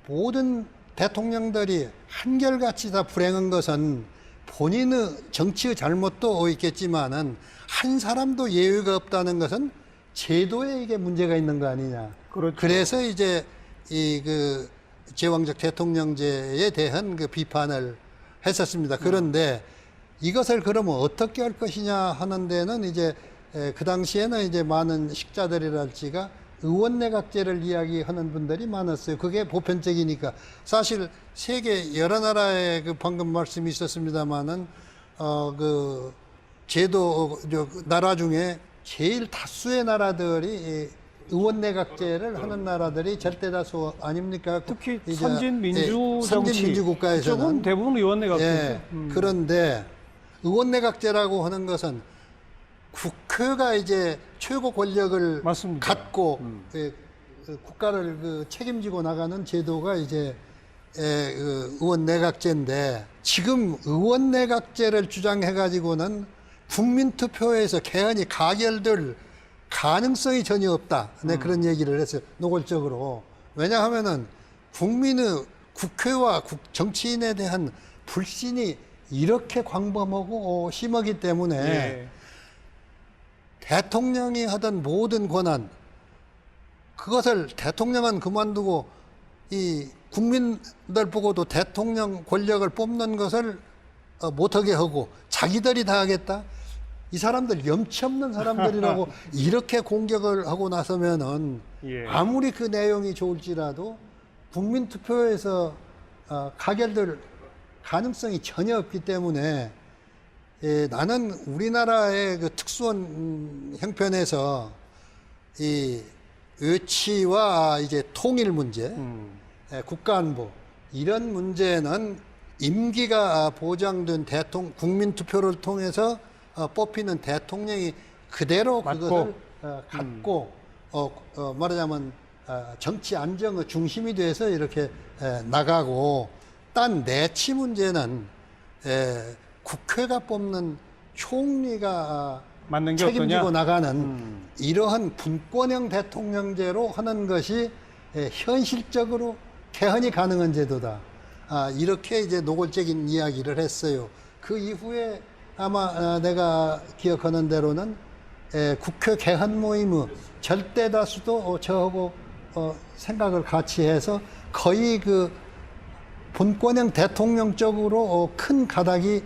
모든 대통령들이 한결같이 다 불행한 것은 본인의 정치의 잘못도 있겠지만은 한 사람도 예외가 없다는 것은 제도에 이게 문제가 있는 거 아니냐. 그렇죠. 그래서 이제 이 그 제왕적 대통령제에 대한 그 비판을 했었습니다. 그런데 이것을 그러면 어떻게 할 것이냐 하는 데는 이제 그 당시에는 이제 많은 식자들이랄지가 의원 내각제를 이야기하는 분들이 많았어요. 그게 보편적이니까. 사실 세계 여러 나라에 그 방금 말씀이 있었습니다만은 그 제도 나라 중에 제일 다수의 나라들이 의원 내각제를 하는 나라들이 절대 다수 아닙니까? 특히 이제, 선진 민주 정치 선진 민주 국가에서는 대부분 의원 내각제. 그런데 의원 내각제라고 하는 것은 국회가 이제 최고 권력을 맞습니다. 갖고 국가를 그 책임지고 나가는 제도가 이제 의원 내각제인데 지금 의원 내각제를 주장해 가지고는 국민 투표에서 개헌이 가결될 가능성이 전혀 없다. 네, 그런 얘기를 했어요. 노골적으로. 왜냐하면은 국민의 국회와 정치인에 대한 불신이 이렇게 광범하고 심하기 때문에 대통령이 하던 모든 권한 그것을 대통령은 그만두고 이 국민들 보고도 대통령 권력을 뽑는 것을 못하게 하고 자기들이 다 하겠다. 이 사람들 염치 없는 사람들이라고 이렇게 공격을 하고 나서면은 아무리 그 내용이 좋을지라도 국민 투표에서 가결될 가능성이 전혀 없기 때문에 나는 우리나라의 그 특수한 형편에서 이 의치와 이제 통일 문제, 국가안보 이런 문제는 임기가 보장된 국민 투표를 통해서 뽑히는 대통령이 그대로 맞고. 그것을 갖고 말하자면 정치 안정의 중심이 돼서 이렇게 나가고, 딴 내치 문제는 국회가 뽑는 총리가 맞는 게 책임지고 어떠냐? 나가는 이러한 분권형 대통령제로 하는 것이 현실적으로 개헌이 가능한 제도다. 이렇게 이제 노골적인 이야기를 했어요. 그 이후에 아마 내가 기억하는 대로는 국회 개헌 모임의 절대 다수도 저하고 생각을 같이 해서 거의 그 분권형 대통령 쪽으로 큰 가닥이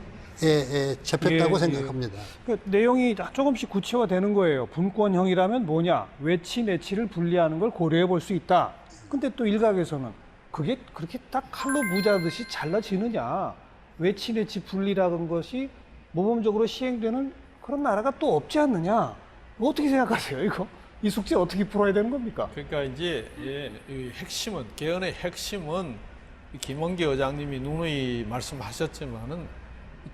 접혔다고 예, 생각합니다. 그 내용이 조금씩 구체화되는 거예요. 분권형이라면 뭐냐? 외치 내치를 분리하는 걸 고려해 볼 수 있다. 근데 또 일각에서는 그게 그렇게 딱 칼로 무자듯이 잘라지느냐? 외치 내치 분리라는 것이 모범적으로 시행되는 그런 나라가 또 없지 않느냐? 어떻게 생각하세요, 이거? 이 숙제 어떻게 풀어야 되는 겁니까? 그러니까 이제 이 핵심은, 개헌의 핵심은 김원기 의장님이 누누이 말씀하셨지만은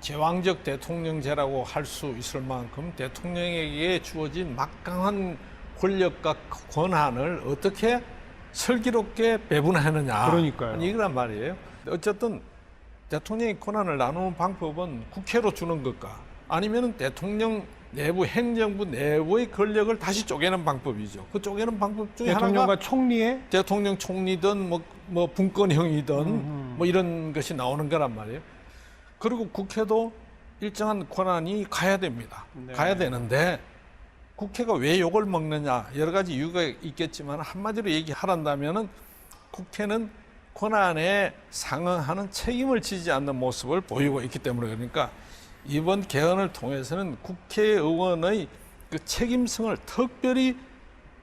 제왕적 대통령제라고 할 수 있을 만큼 대통령에게 주어진 막강한 권력과 권한을 어떻게 슬기롭게 배분하느냐. 그러니까요. 이거란 말이에요. 어쨌든 대통령의 권한을 나누는 방법은 국회로 주는 것과 아니면은 대통령 내부, 행정부 내부의 권력을 다시 쪼개는 방법이죠. 그 쪼개는 방법 중에 대통령과 하나가 총리의 대통령 총리든 뭐 분권형이든 뭐 이런 것이 나오는 거란 말이에요. 그리고 국회도 일정한 권한이 가야 됩니다. 네. 가야 되는데 국회가 왜 욕을 먹느냐, 여러 가지 이유가 있겠지만 한마디로 얘기하란다면은 국회는 권한에 상응하는 책임을 지지 않는 모습을 보이고 있기 때문에, 그러니까 이번 개헌을 통해서는 국회의원의 그 책임성을 특별히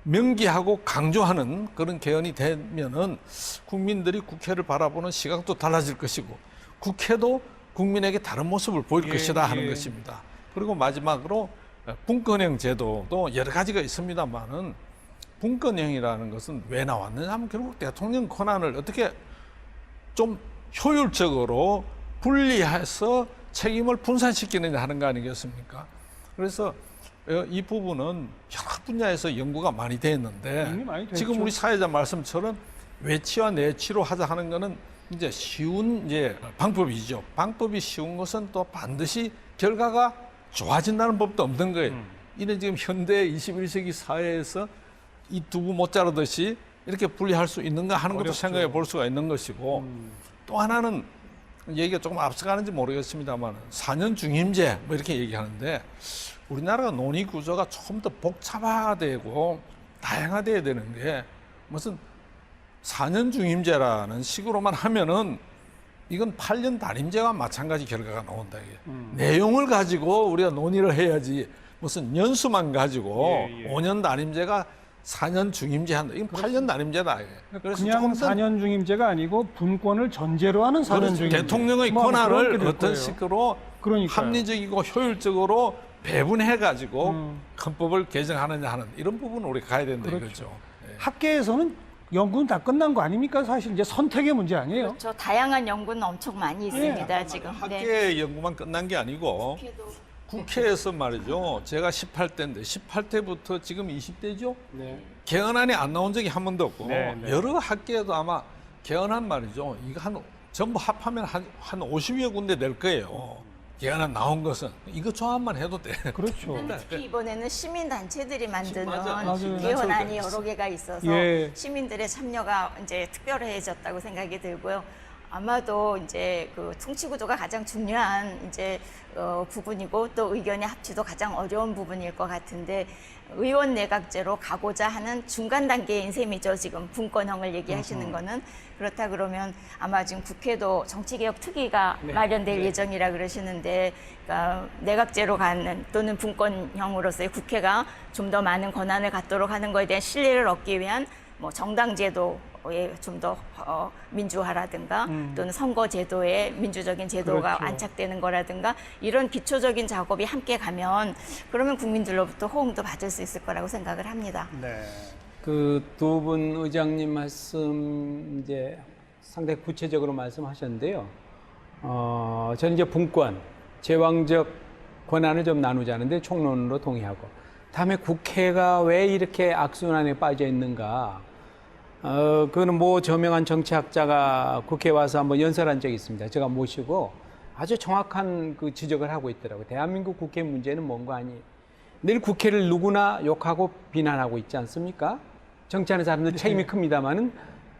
명기하고 강조하는 그런 개헌이 되면은 국민들이 국회를 바라보는 시각도 달라질 것이고 국회도 국민에게 다른 모습을 보일 것이다 하는 것입니다. 그리고 마지막으로 분권형 제도도 여러 가지가 있습니다만은 분권형이라는 것은 왜 나왔느냐 하면 결국 대통령 권한을 어떻게 좀 효율적으로 분리해서 책임을 분산시키느냐 하는 거 아니겠습니까? 그래서 이 부분은 여러 분야에서 연구가 많이 됐는데 많이 됐죠. 지금 우리 사회자 말씀처럼 외치와 내치로 하자 하는 거는 이제 쉬운 이제 방법이죠. 방법이 쉬운 것은 또 반드시 결과가 좋아진다는 법도 없는 거예요. 이는 지금 현대 21세기 사회에서 이 두부 못 자르듯이 이렇게 분리할 수 있는가 하는 것도 어렵죠. 생각해 볼 수가 있는 것이고 또 하나는 얘기가 조금 앞서가는지 모르겠습니다만 4년 중임제 뭐 이렇게 얘기하는데 우리나라가 논의 구조가 조금 더 복잡화되고 다양화돼야 되는 게 무슨 4년 중임제라는 식으로만 하면은 이건 8년 단임제와 마찬가지 결과가 나온다. 이게. 내용을 가지고 우리가 논의를 해야지 무슨 연수만 가지고 5년 단임제가 4년 중임제 한다. 이건 8년 단임제다. 이게. 그래서 그냥 조금 더 4년 중임제가 아니고 분권을 전제로 하는 4년 그렇죠. 중임제. 대통령의 뭐 아마 그렇게 권한을 될 어떤 거예요. 식으로 그러니까요. 합리적이고 효율적으로 배분해가지고 헌법을 개정하느냐 하는 이런 부분을 우리가 가야 된다 그렇죠. 이거죠. 예. 학계에서는 연구는 다 끝난 거 아닙니까? 사실 이제 선택의 문제 아니에요? 그렇죠. 다양한 연구는 엄청 많이 있습니다, 지금. 네. 학계 연구만 끝난 게 아니고 국회에서 말이죠. 제가 18대인데 18대부터 지금 20대죠. 개헌안이 안 나온 적이 한 번도 없고 네, 네. 여러 학계에도 아마 개헌안 말이죠. 이거 전부 합하면 한 50여 군데 될 거예요. 개헌안 나온 것은 이거 조합만 해도 돼. 그렇죠. 특히 이번에는 시민단체들이 만드는 맞아요. 개헌안이 여러 개가 있어서 예. 시민들의 참여가 이제 특별해졌다고 생각이 들고요. 아마도 이제 그 통치 구조가 가장 중요한 이제 부분이고 또 의견의 합치도 가장 어려운 부분일 것 같은데 의원 내각제로 가고자 하는 중간 단계인 셈이죠. 지금 분권형을 얘기하시는 거는 그렇다 그러면 아마 지금 국회도 정치개혁 특위가 마련될 예정이라 그러시는데 그러니까 내각제로 가는 또는 분권형으로서의 국회가 좀 더 많은 권한을 갖도록 하는 것에 대한 신뢰를 얻기 위한 뭐 정당제도에 좀 더 민주화라든가 또는 선거제도에 민주적인 제도가 그렇죠. 안착되는 거라든가 이런 기초적인 작업이 함께 가면 그러면 국민들로부터 호응도 받을 수 있을 거라고 생각을 합니다. 네. 그 두 분 의장님 말씀 이제 상당히 구체적으로 말씀하셨는데요. 저는 이제 분권, 제왕적 권한을 좀 나누자는데 총론으로 동의하고 다음에 국회가 왜 이렇게 악순환에 빠져 있는가? 그거는 뭐 저명한 정치학자가 국회에 와서 한번 연설한 적이 있습니다. 제가 모시고 아주 정확한 그 지적을 하고 있더라고요. 대한민국 국회 문제는 뭔가 아니. 늘 국회를 누구나 욕하고 비난하고 있지 않습니까? 정치하는 사람들 책임이 큽니다만은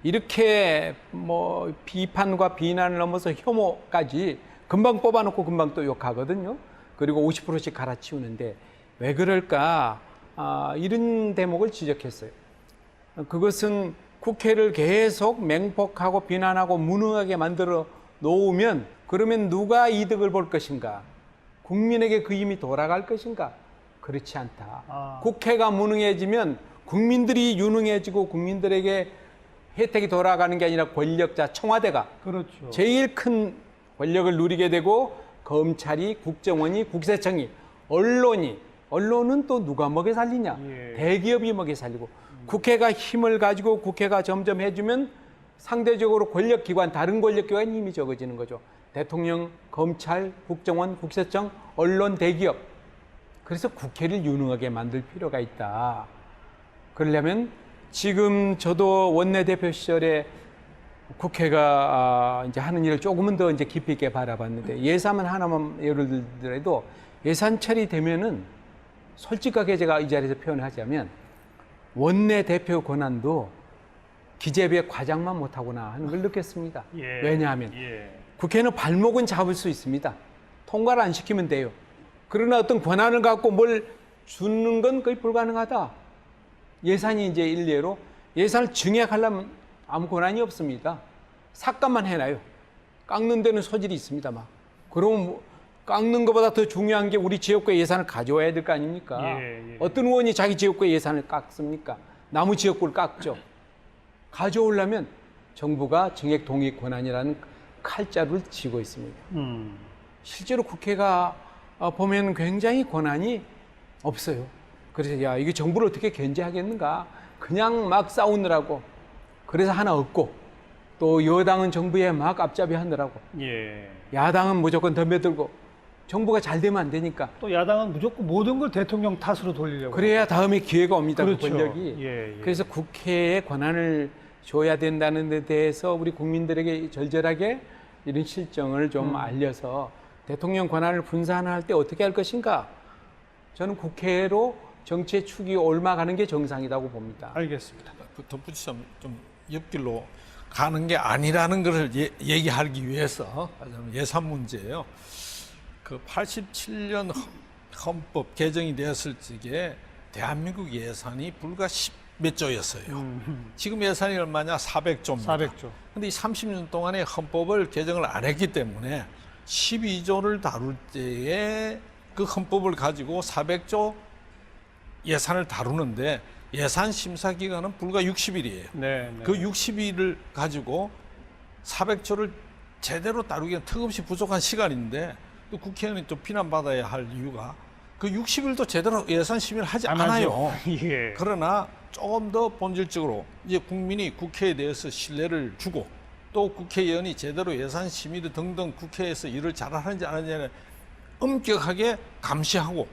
이렇게 뭐 비판과 비난을 넘어서 혐오까지 금방 뽑아놓고 금방 또 욕하거든요. 그리고 50%씩 갈아치우는데 왜 그럴까? 이런 대목을 지적했어요. 그것은 국회를 계속 맹폭하고 비난하고 무능하게 만들어 놓으면 그러면 누가 이득을 볼 것인가? 국민에게 그 힘이 돌아갈 것인가? 그렇지 않다. 국회가 무능해지면 국민들이 유능해지고 국민들에게 혜택이 돌아가는 게 아니라 권력자 청와대가 그렇죠. 제일 큰 권력을 누리게 되고 검찰이, 국정원이, 국세청이, 언론은 또 누가 먹여 살리냐? 예. 대기업이 먹여 살리고 국회가 힘을 가지고 국회가 점점 해주면 상대적으로 권력기관, 다른 권력기관이 힘이 적어지는 거죠. 대통령, 검찰, 국정원, 국세청, 언론, 대기업. 그래서 국회를 유능하게 만들 필요가 있다. 그러려면 지금 저도 원내대표 시절에 국회가 이제 하는 일을 조금은 더 이제 깊이 있게 바라봤는데 예산 하나만 예를 들더라도 예산 처리되면은 솔직하게 제가 이 자리에서 표현하자면 원내대표 권한도 기재부의 과장만 못하구나 하는 걸 느꼈습니다. 예. 왜냐하면 국회는 발목은 잡을 수 있습니다. 통과를 안 시키면 돼요. 그러나 어떤 권한을 갖고 뭘 주는 건 거의 불가능하다. 예산이 이제 일례로 예산을 증액하려면 아무 권한이 없습니다. 삭감만 해놔요. 깎는 데는 소질이 있습니다. 막. 그러면 뭐 깎는 것보다 더 중요한 게 우리 지역구의 예산을 가져와야 될 거 아닙니까? 어떤 의원이 자기 지역구의 예산을 깎습니까? 남의 지역구를 깎죠. 가져오려면 정부가 증액 동의 권한이라는 칼자루를 쥐고 있습니다. 실제로 국회가 보면 굉장히 권한이 없어요. 그래서 야, 이게 정부를 어떻게 견제하겠는가? 그냥 막 싸우느라고. 그래서 하나 얻고 또 여당은 정부에 막 앞잡이 하느라고. 야당은 무조건 덤벼들고 정부가 잘 되면 안 되니까. 또 야당은 무조건 모든 걸 대통령 탓으로 돌리려고. 그래야 다음에 기회가 옵니다. 그렇죠. 그 권력이. 그래서 국회에 권한을 줘야 된다는 데 대해서 우리 국민들에게 절절하게 이런 실정을 좀 알려서 대통령 권한을 분산할 때 어떻게 할 것인가? 저는 국회로 정치의 축이 옮아가는 게 정상이라고 봅니다. 알겠습니다. 덧붙이자면 좀 옆길로 가는 게 아니라는 것을 얘기하기 위해서 예산 문제예요. 그 87년 헌법 개정이 되었을 적에 대한민국 예산이 불과 10몇 조였어요. 지금 예산이 얼마냐? 400조입니다. 400조. 근데 이 30년 동안에 헌법을 개정을 안 했기 때문에 12조를 다룰 때에 그 헌법을 가지고 400조 예산을 다루는데 예산 심사 기간은 불과 60일이에요. 그 60일을 가지고 400조를 제대로 다루기엔 턱없이 부족한 시간인데 또 국회의원이 또 비난받아야 할 이유가 그 60일도 제대로 예산 심의를 하지 않아요. 그러나 조금 더 본질적으로 이제 국민이 국회에 대해서 신뢰를 주고 또 국회의원이 제대로 예산 심의 등등 국회에서 일을 잘하는지 안 하는지를 엄격하게 감시하고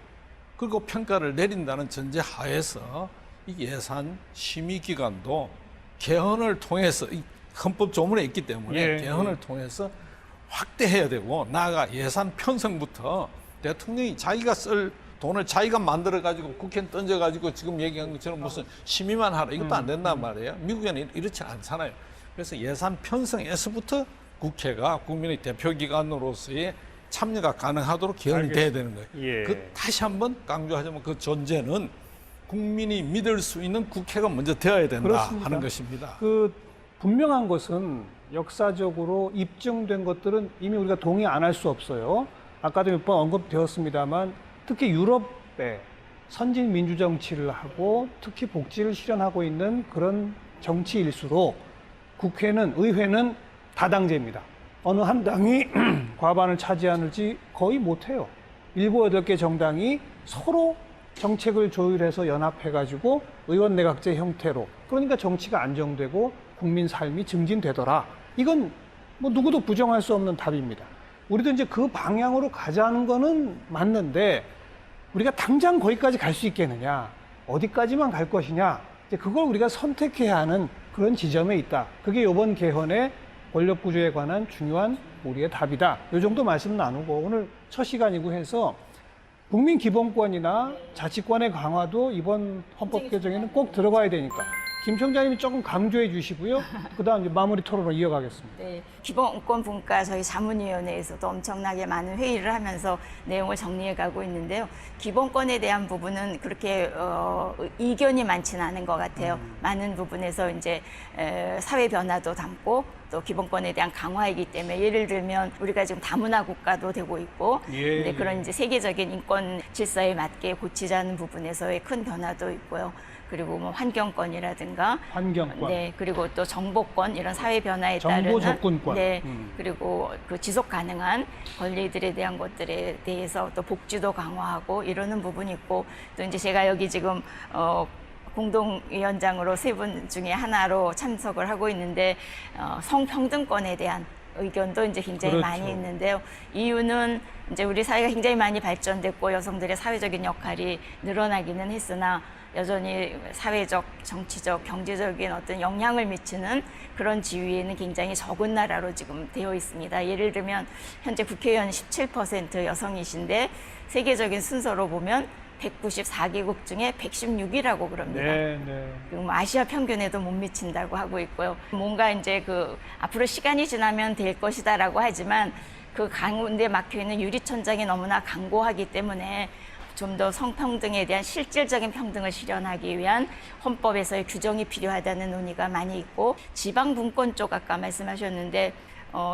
그리고 평가를 내린다는 전제 하에서 이 예산 심의 기간도 개헌을 통해서 이 헌법 조문에 있기 때문에 개헌을 통해서 확대해야 되고 나아가 예산 편성부터 대통령이 자기가 쓸 돈을 자기가 만들어 가지고 국회에 던져 가지고 지금 얘기한 것처럼 무슨 심의만 하라 이것도 안 된단 말이에요. 미국에는 이렇지 않잖아요. 그래서 예산 편성에서부터 국회가 국민의 대표기관으로서의 참여가 가능하도록 개헌이 돼야 되는 거예요. 그 다시 한번 강조하자면 그 전제는 국민이 믿을 수 있는 국회가 먼저 되어야 된다 그렇습니다. 하는 것입니다. 그 분명한 것은 역사적으로 입증된 것들은 이미 우리가 동의 안 할 수 없어요. 아까도 몇 번 언급되었습니다만 특히 유럽의 선진 민주 정치를 하고 특히 복지를 실현하고 있는 그런 정치일수록 국회는 의회는 다당제입니다. 어느 한 당이 과반을 차지하는지 거의 못해요. 7, 8개 정당이 서로 정책을 조율해서 연합해가지고 의원 내각제 형태로 그러니까 정치가 안정되고 국민 삶이 증진되더라. 이건 뭐 누구도 부정할 수 없는 답입니다. 우리도 이제 그 방향으로 가자는 거는 맞는데 우리가 당장 거기까지 갈 수 있겠느냐, 어디까지만 갈 것이냐, 이제 그걸 우리가 선택해야 하는 그런 지점에 있다. 그게 이번 개헌의 권력 구조에 관한 중요한 우리의 답이다. 이 정도 말씀 나누고 오늘 첫 시간이고 해서 국민 기본권이나 자치권의 강화도 이번 헌법 개정에는 꼭 들어가야 되니까 김 청장님이 조금 강조해 주시고요. 그다음 이제 마무리 토론을 이어가겠습니다. 네, 기본권 분과 저희 자문위원회에서도 엄청나게 많은 회의를 하면서 내용을 정리해 가고 있는데요. 기본권에 대한 부분은 그렇게 이견이 많지는 않은 것 같아요. 많은 부분에서 이제 사회 변화도 담고 또 기본권에 대한 강화이기 때문에 예를 들면 우리가 지금 다문화 국가도 되고 있고 근데 그런 이제 세계적인 인권 질서에 맞게 고치자는 부분에서의 큰 변화도 있고요. 그리고 뭐 환경권이라든가 환경권. 네, 그리고 또 정보권 이런 사회 변화에 따른 정보 접근권. 네, 그리고 그 지속 가능한 권리들에 대한 것들에 대해서 또 복지도 강화하고 이러는 부분이 있고 또 이제 제가 여기 지금 공동위원장으로 3분 중에 하나로 참석을 하고 있는데 성평등권에 대한 의견도 이제 굉장히 그렇죠. 많이 있는데요. 이유는 이제 우리 사회가 굉장히 많이 발전됐고 여성들의 사회적인 역할이 늘어나기는 했으나 여전히 사회적, 정치적, 경제적인 어떤 영향을 미치는 그런 지위에는 굉장히 적은 나라로 지금 되어 있습니다. 예를 들면 현재 국회의원 17% 여성이신데 세계적인 순서로 보면 194개국 중에 116위라고 그럽니다. 네, 네. 그리고 뭐 아시아 평균에도 못 미친다고 하고 있고요. 뭔가 이제 그 앞으로 시간이 지나면 될 것이다라고 하지만 그 가운데 막혀 있는 유리천장이 너무나 강고하기 때문에 좀 더 성평등에 대한 실질적인 평등을 실현하기 위한 헌법에서의 규정이 필요하다는 논의가 많이 있고 지방분권 쪽 아까 말씀하셨는데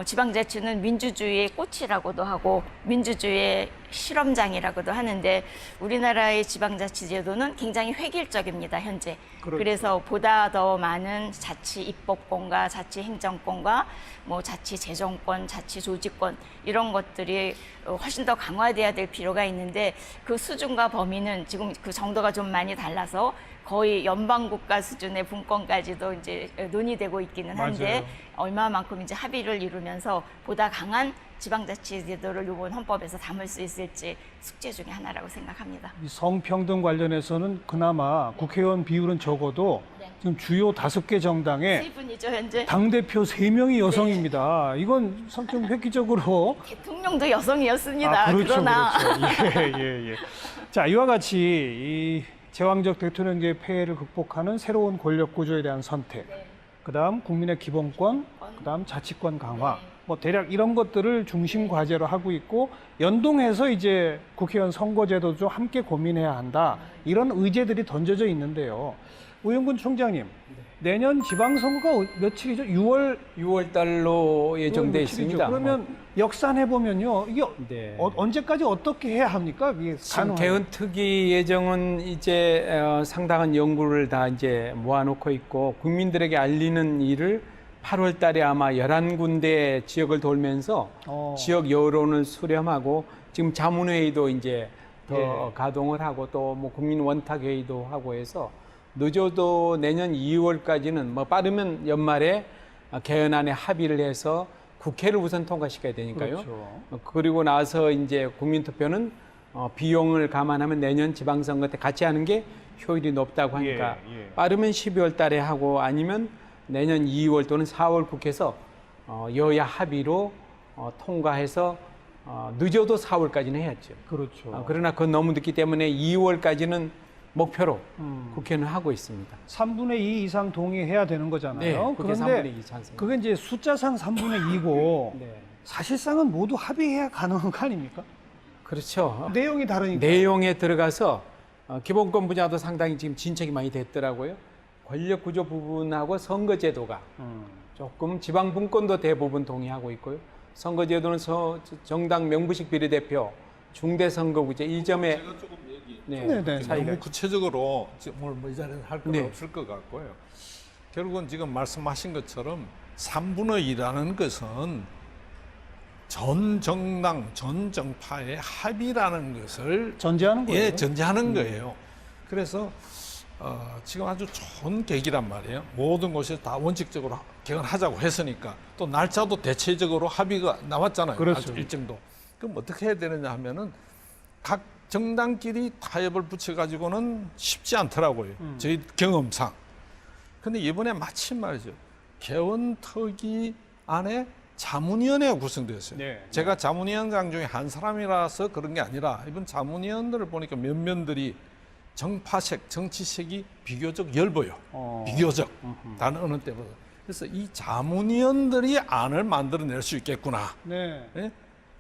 지방자치는 민주주의의 꽃이라고도 하고 민주주의의 실험장이라고도 하는데 우리나라의 지방자치제도는 굉장히 획일적입니다, 현재. 그렇죠. 그래서 보다 더 많은 자치 입법권과 자치 행정권과 뭐 자치 재정권, 자치 조직권 이런 것들이 훨씬 더 강화돼야 될 필요가 있는데 그 수준과 범위는 지금 그 정도가 좀 많이 달라서 거의 연방국가 수준의 분권까지도 이제 논의되고 있기는 한데 맞아요. 얼마만큼 이제 합의를 이루면서 보다 강한 지방자치 제도를 이번 헌법에서 담을 수 있을지 숙제 중에 하나라고 생각합니다. 이 성평등 관련해서는 그나마 국회의원 비율은 적어도 네. 지금 주요 5개 정당에 3분이죠, 현재. 당대표 3명이 여성입니다. 이건 좀 획기적으로. 대통령도 여성이었습니다. 그렇죠, 그러나 그렇죠. 예. 자, 이와 같이 이 제왕적 대통령제의 폐해를 극복하는 새로운 권력 구조에 대한 선택, 그다음 국민의 기본권, 그다음 자치권 강화, 뭐 대략 이런 것들을 중심 과제로 하고 있고 연동해서 이제 국회의원 선거제도도 좀 함께 고민해야 한다. 이런 의제들이 던져져 있는데요. 우영근 총장님, 내년 지방선거가 며칠이죠? 6월 달로 예정돼 6월 며칠이죠. 있습니다. 그러면 역산해 보면요, 이게 네. 언제까지 어떻게 해야 합니까? 이게 지금 가능한- 개헌 특위 예정은 이제 상당한 연구를 다 이제 모아놓고 있고 국민들에게 알리는 일을 8월 달에 아마 11군데 지역을 돌면서 지역 여론을 수렴하고 지금 자문회의도 이제 더 가동을 하고 또 뭐 국민 원탁 회의도 하고 해서 늦어도 내년 2월까지는 뭐 빠르면 연말에 개헌안에 합의를 해서 국회를 우선 통과시켜야 되니까요. 그렇죠. 그리고 나서 이제 국민투표는 비용을 감안하면 내년 지방선거 때 같이 하는 게 효율이 높다고 하니까 예. 빠르면 12월 달에 하고 아니면 내년 2월 또는 4월 국회에서 여야 합의로 통과해서 늦어도 4월까지는 해야죠. 그렇죠. 그러나 그건 너무 늦기 때문에 2월까지는 목표로 국회는 하고 있습니다. 3분의 2 이상 동의해야 되는 거잖아요. 네, 국회 그런데 3분의 2 찬성. 그게 이제 숫자상 3분의 2고 네. 사실상은 모두 합의해야 가능한 거 아닙니까? 그렇죠. 내용이 다르니까. 내용에 들어가서 기본권 분야도 상당히 지금 진척이 많이 됐더라고요. 권력 구조 부분하고 선거제도가 조금 지방 분권도 대부분 동의하고 있고요. 선거제도는 정당 명부식 비례대표, 중대선거구제 이 점에 네네. 차이가 너무 구체적으로 오늘 뭐 이 자리에서 할 건 네. 없을 것 같고요. 결국은 지금 말씀하신 것처럼 3분의 2라는 것은 전 정당, 전 정파의 합의라는 것을 전제하는 거예요. 예, 전제하는 거예요. 그래서 지금 아주 좋은 계기란 말이에요. 모든 곳에서 다 원칙적으로 개헌하자고 했으니까 또 날짜도 대체적으로 합의가 나왔잖아요. 그렇죠. 아주 일정도. 그럼 어떻게 해야 되느냐 하면은 각 정당끼리 타협을 붙여가지고는 쉽지 않더라고요. 저희 경험상. 근데 이번에 마침 말이죠. 개원특위 안에 자문위원회가 구성되었어요. 네. 제가 자문위원장 중에 한 사람이라서 그런 게 아니라 이번 자문위원들을 보니까 면면들이 정파색, 정치색이 비교적 엷어요. 비교적. 다른 어느 때보다. 그래서 이 자문위원들이 안을 만들어낼 수 있겠구나. 네. 예?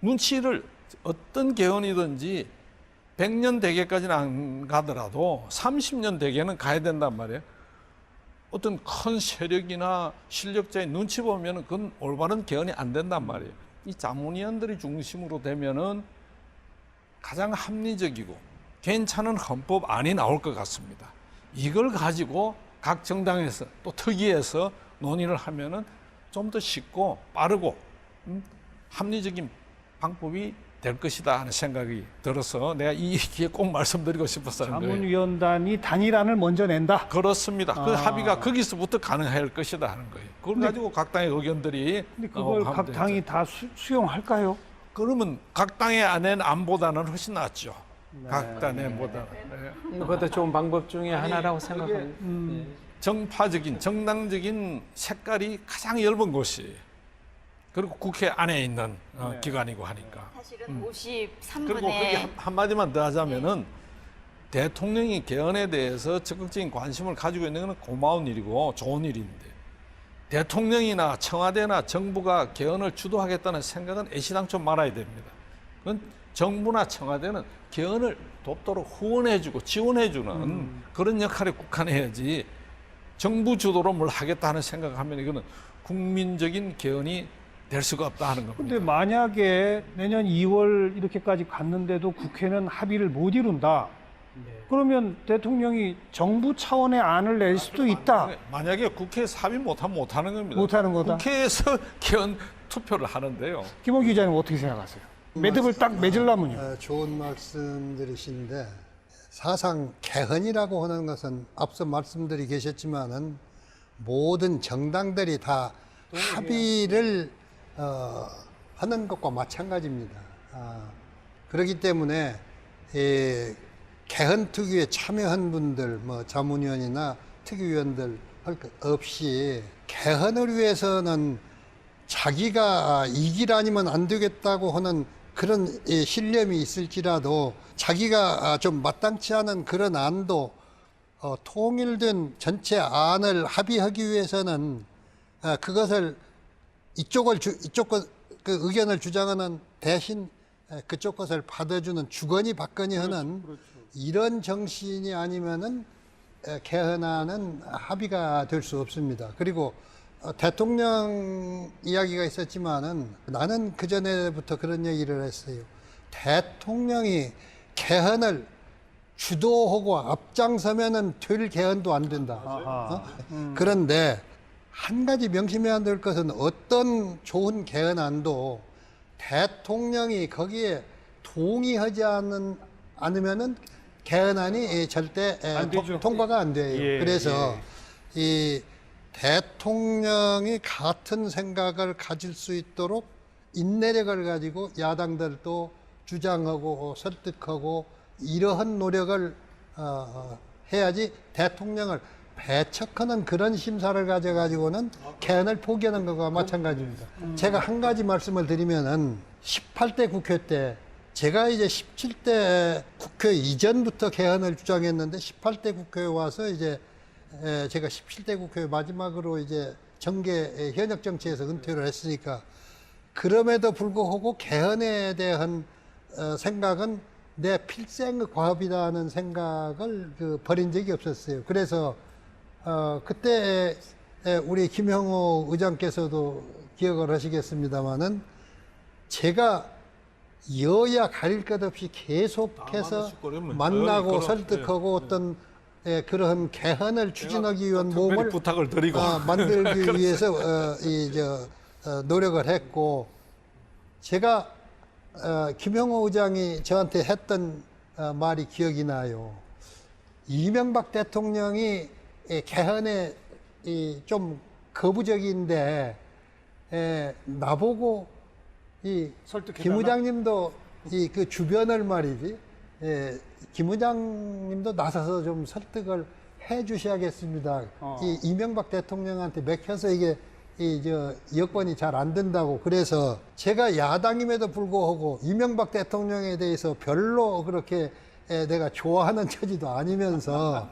눈치를 어떤 개헌이든지 100년 대계까지는 안 가더라도 30년 대계는 가야 된단 말이에요. 어떤 큰 세력이나 실력자의 눈치 보면은 그건 올바른 개헌이 안 된단 말이에요. 이 자문위원들이 중심으로 되면은 가장 합리적이고 괜찮은 헌법안이 나올 것 같습니다. 이걸 가지고 각 정당에서 또 특위에서 논의를 하면은 좀 더 쉽고 빠르고 합리적인 방법이 될 것이다 하는 생각이 들어서 내가 이 기회에 꼭 말씀드리고 싶었어요. 자문위원단이 단일안을 먼저 낸다. 그렇습니다. 그 합의가 거기서부터 가능할 것이다 하는 거예요. 그걸 가지고 각 당의 의견들이 근데 그걸 하면 각 되죠. 당이 다 수용할까요? 그러면 각 당의 안엔 안보다는 훨씬 낫죠. 각 당의 안보다는. 네. 그것도 좋은 방법 중에 하나라고 생각합니다. 정파적인 정당적인 색깔이 가장 엷은 곳이 그리고 국회 안에 있는 기관이고 하니까. 사실은 그리고 거기 53분의 한마디만 더 하자면은 대통령이 개헌에 대해서 적극적인 관심을 가지고 있는 것은 고마운 일이고 좋은 일인데 대통령이나 청와대나 정부가 개헌을 주도하겠다는 생각은 애시당초 말아야 됩니다. 그건 정부나 청와대는 개헌을 돕도록 후원해주고 지원해주는 그런 역할에 국한해야지 정부 주도로 뭘 하겠다는 생각하면 이거는 국민적인 개헌이 될 수가 없다 하는 겁니다. 근데 만약에 내년 2월 이렇게까지 갔는데도 국회는 합의를 못 이룬다. 그러면 대통령이 정부 차원의 안을 낼 수도 있다. 만약에 국회에서 합의 못하면 못하는 겁니다. 못하는 거다. 국회에서 개헌 투표를 하는데요. 김호 기자님 어떻게 생각하세요? 매듭을 딱 맺으려면요. 좋은 말씀들이신데 사상 개헌이라고 하는 것은 앞서 말씀들이 계셨지만은 모든 정당들이 다 합의를 하는 것과 마찬가지입니다. 그렇기 때문에 개헌 특위에 참여한 분들, 뭐 자문위원이나 특위위원들 할 것 없이 개헌을 위해서는 자기가 이 길 아니면 안 되겠다고 하는 그런 신념이 있을지라도 자기가 좀 마땅치 않은 그런 안도 통일된 전체 안을 합의하기 위해서는 그것을 이쪽 그 의견을 주장하는 대신 그쪽 것을 받아주는 주거니 받거니 하는 이런 정신이 아니면은 개헌안은 합의가 될 수 없습니다. 그리고 대통령 이야기가 있었지만은 나는 그 전에부터 그런 얘기를 했어요. 대통령이 개헌을 주도하고 앞장서면은 될 개헌도 안 된다. 그런데 한 가지 명심해야 될 것은 어떤 좋은 개헌안도 대통령이 거기에 동의하지 않으면은 개헌안이 절대 통과가 안 돼요. 예, 그래서 이 대통령이 같은 생각을 가질 수 있도록 인내력을 가지고 야당들도 주장하고 설득하고 이러한 노력을 해야지 대통령을 배척하는 그런 심사를 가져가지고는 개헌을 포기하는 것과 마찬가지입니다. 제가 한 가지 말씀을 드리면은 18대 국회 때 제가 이제 17대 국회 이전부터 개헌을 주장했는데 18대 국회에 와서 이제 제가 17대 국회 마지막으로 이제 정계 현역 정치에서 은퇴를 했으니까 그럼에도 불구하고 개헌에 대한 생각은 내 필생의 과업이라는 생각을 버린 적이 없었어요. 그래서 그때 우리 김형호 의장께서도 기억을 하시겠습니다마는 제가 여야 가릴 것 없이 계속해서 만나고 설득하고 어떤 그런 개헌을 추진하기 위한 몸을 부탁을 드리고 만들기 위해서 노력을 했고 제가 김형호 의장이 저한테 했던 말이 기억이 나요. 이명박 대통령이 개헌에 좀 거부적인데 나보고 김 의장님도 그 주변을 말이지 김 의장님도 나서서 좀 설득을 해 주셔야겠습니다. 이 이명박 대통령한테 맥혀서 이게 여권이 잘 안 된다고. 그래서 제가 야당임에도 불구하고 이명박 대통령에 대해서 별로 그렇게 내가 좋아하는 처지도 아니면서